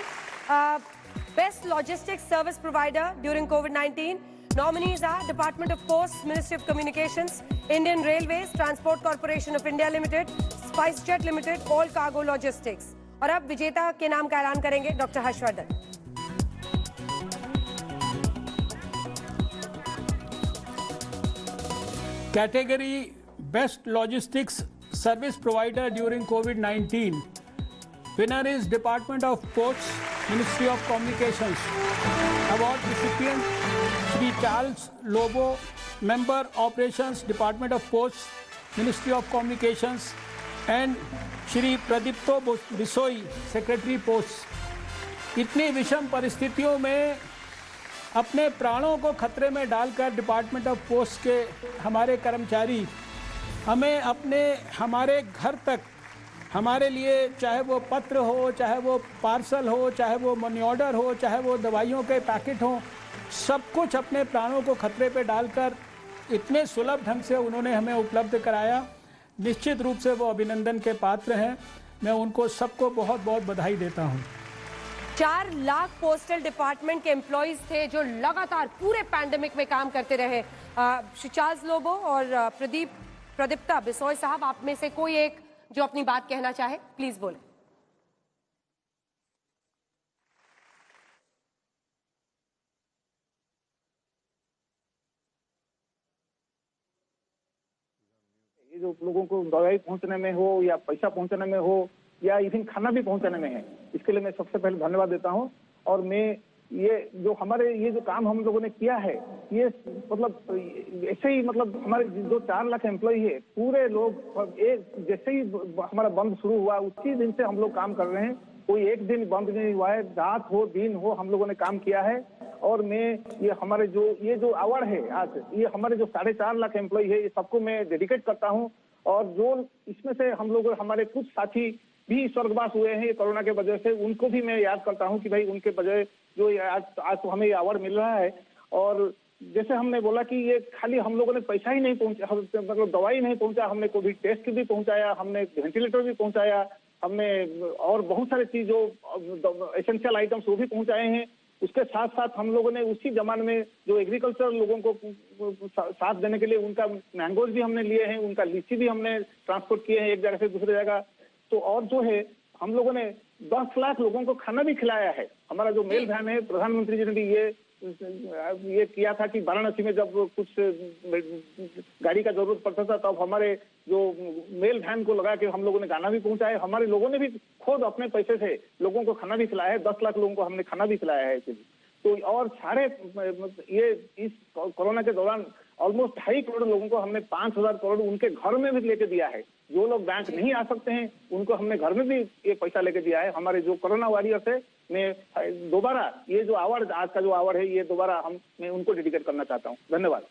Best Logistics Service Provider during COVID-19. Nominees are Department of Posts, Ministry of Communications, Indian Railways, Transport Corporation of India Limited, SpiceJet Limited, All Cargo Logistics. और अब विजेता के नाम का ऐलान करेंगे doctor Harshvardhan. Category Best Logistics Service Provider during COVID-19. Winner is Department of Posts, Ministry of Communications. Award recipient Shri Charles Lobo, Member Operations, Department of Posts, Ministry of Communications, and Shri Pradipta Bisoi, secretary post. इतनी विषम परिस्थितियों में अपने प्राणों को खतरे में डालकर डिपार्टमेंट ऑफ पोस्ट के हमारे कर्मचारी हमें हमारे घर तक हमारे लिए चाहे वो पत्र हो, चाहे वो पार्सल हो, चाहे वो मनी ऑर्डर हो, चाहे वो दवाइयों के पैकेट हों, सब कुछ अपने प्राणों को खतरे पे डालकर इतने सुलभ ढंग से उन्होंने हमें उपलब्ध कराया। निश्चित रूप से वो अभिनंदन के पात्र हैं। मैं उनको सबको बहुत बहुत बधाई देता हूँ। 4 लाख पोस्टल डिपार्टमेंट के एम्प्लॉइज थे जो लगातार पूरे पैंडेमिक में काम करते रहे। श्री चार्ल्स लोबो और प्रदीप्ता बिसोई साहब, आप में से कोई एक जो अपनी बात कहना चाहे, प्लीज बोले। ये जो लोगों को दवाई पहुंचने में हो या पैसा पहुंचने में हो या इवन खाना भी पहुंचाने में है, इसके लिए मैं सबसे पहले धन्यवाद देता हूं। और मैं ये जो हमारे ये जो काम हम लोगों ने किया है, ये मतलब ऐसे ही मतलब हमारे जो 4 लाख एम्प्लॉय है, पूरे लोग एक जैसे ही हमारा बंद शुरू हुआ उसी दिन से हम लोग काम कर रहे हैं। कोई एक दिन बंद नहीं हुआ है, रात हो दिन हो हम लोगों ने काम किया है। और मैं ये हमारे जो अवार्ड है आज, ये हमारे जो 4.5 लाख एम्प्लॉय है, ये सबको मैं डेडिकेट करता हूँ। और जो इसमें से हम लोग हमारे कुछ साथी भी स्वर्गवास हुए हैं कोरोना के वजह से, उनको भी मैं याद करता हूं कि भाई उनके वजह जो आज तो हमें ये अवार्ड मिल रहा है। और जैसे हमने बोला कि ये खाली हम लोगों ने पैसा ही नहीं पहुंचा, मतलब दवाई नहीं पहुंचा, हमने कोविड टेस्ट भी पहुंचाया, हमने वेंटिलेटर भी पहुंचाया, हमने और बहुत सारे चीज जो एसेंशियल आइटम्स वो भी पहुंचाए हैं। उसके साथ साथ हम लोगों ने उसी जमाने में जो एग्रीकल्चर लोगों को साथ देने के लिए उनका मैंगोज भी हमने लिए हैं, उनका लीची भी हमने ट्रांसपोर्ट किए हैं एक जगह से दूसरी जगह। तो और जो है हम लोगों ने 10 लाख लोगों को खाना भी खिलाया है। हमारा जो मेल वैन है, प्रधानमंत्री जी ने भी ये किया था कि वाराणसी में जब कुछ गाड़ी का जरूरत पड़ता था तब हमारे जो मेल वैन को लगा के हम लोगों ने खाना भी पहुंचाया। हमारे लोगों ने भी खुद अपने पैसे से लोगों को खाना भी खिलाया है। 10 लाख लोगों को हमने खाना भी खिलाया है। तो और सारे ये इस कोरोना के दौरान ऑलमोस्ट 2.5 करोड़ लोगों को हमने 5,000 करोड़ उनके घर में भी लेके दिया है। जो लोग बैंक नहीं आ सकते हैं उनको हमने घर में भी ये पैसा लेके दिया है। हमारे जो कोरोना वॉरियर्स है, मैं दोबारा ये जो अवार्ड आज का जो अवार्ड है, ये दोबारा मैं उनको डेडिकेट करना चाहता हूँ। धन्यवाद।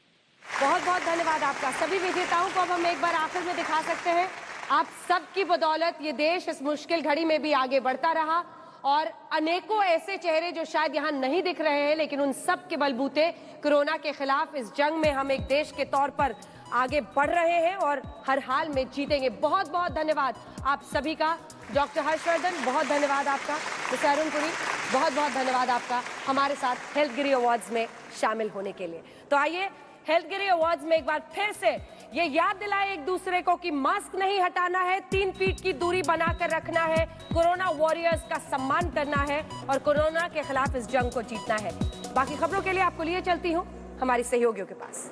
बहुत बहुत धन्यवाद आपका। सभी विजेताओं को अब हम एक बार आखिर में दिखा सकते हैं। आप सबकी बदौलत ये देश इस मुश्किल घड़ी में भी आगे बढ़ता रहा और अनेकों ऐसे चेहरे जो शायद यहाँ नहीं दिख रहे हैं, लेकिन उन सब के बलबूते कोरोना के खिलाफ इस जंग में हम एक देश के तौर पर आगे बढ़ रहे हैं और हर हाल में जीतेंगे। बहुत बहुत धन्यवाद आप सभी का। डॉक्टर हर्षवर्धन, बहुत धन्यवाद आपका। मिस्टर अरुण पुरी, बहुत बहुत धन्यवाद आपका हमारे साथ हेल्थगिरी अवार्ड्स में शामिल होने के लिए। तो आइए हेल्थगिरी अवार्ड्स में एक बार फिर से ये याद दिलाए एक दूसरे को कि मास्क नहीं हटाना है, 3 फीट की दूरी बनाकर रखना है, कोरोना वॉरियर्स का सम्मान करना है और कोरोना के खिलाफ इस जंग को जीतना है। बाकी खबरों के लिए आपको लिए चलती हूँ हमारी सहयोगियों के पास।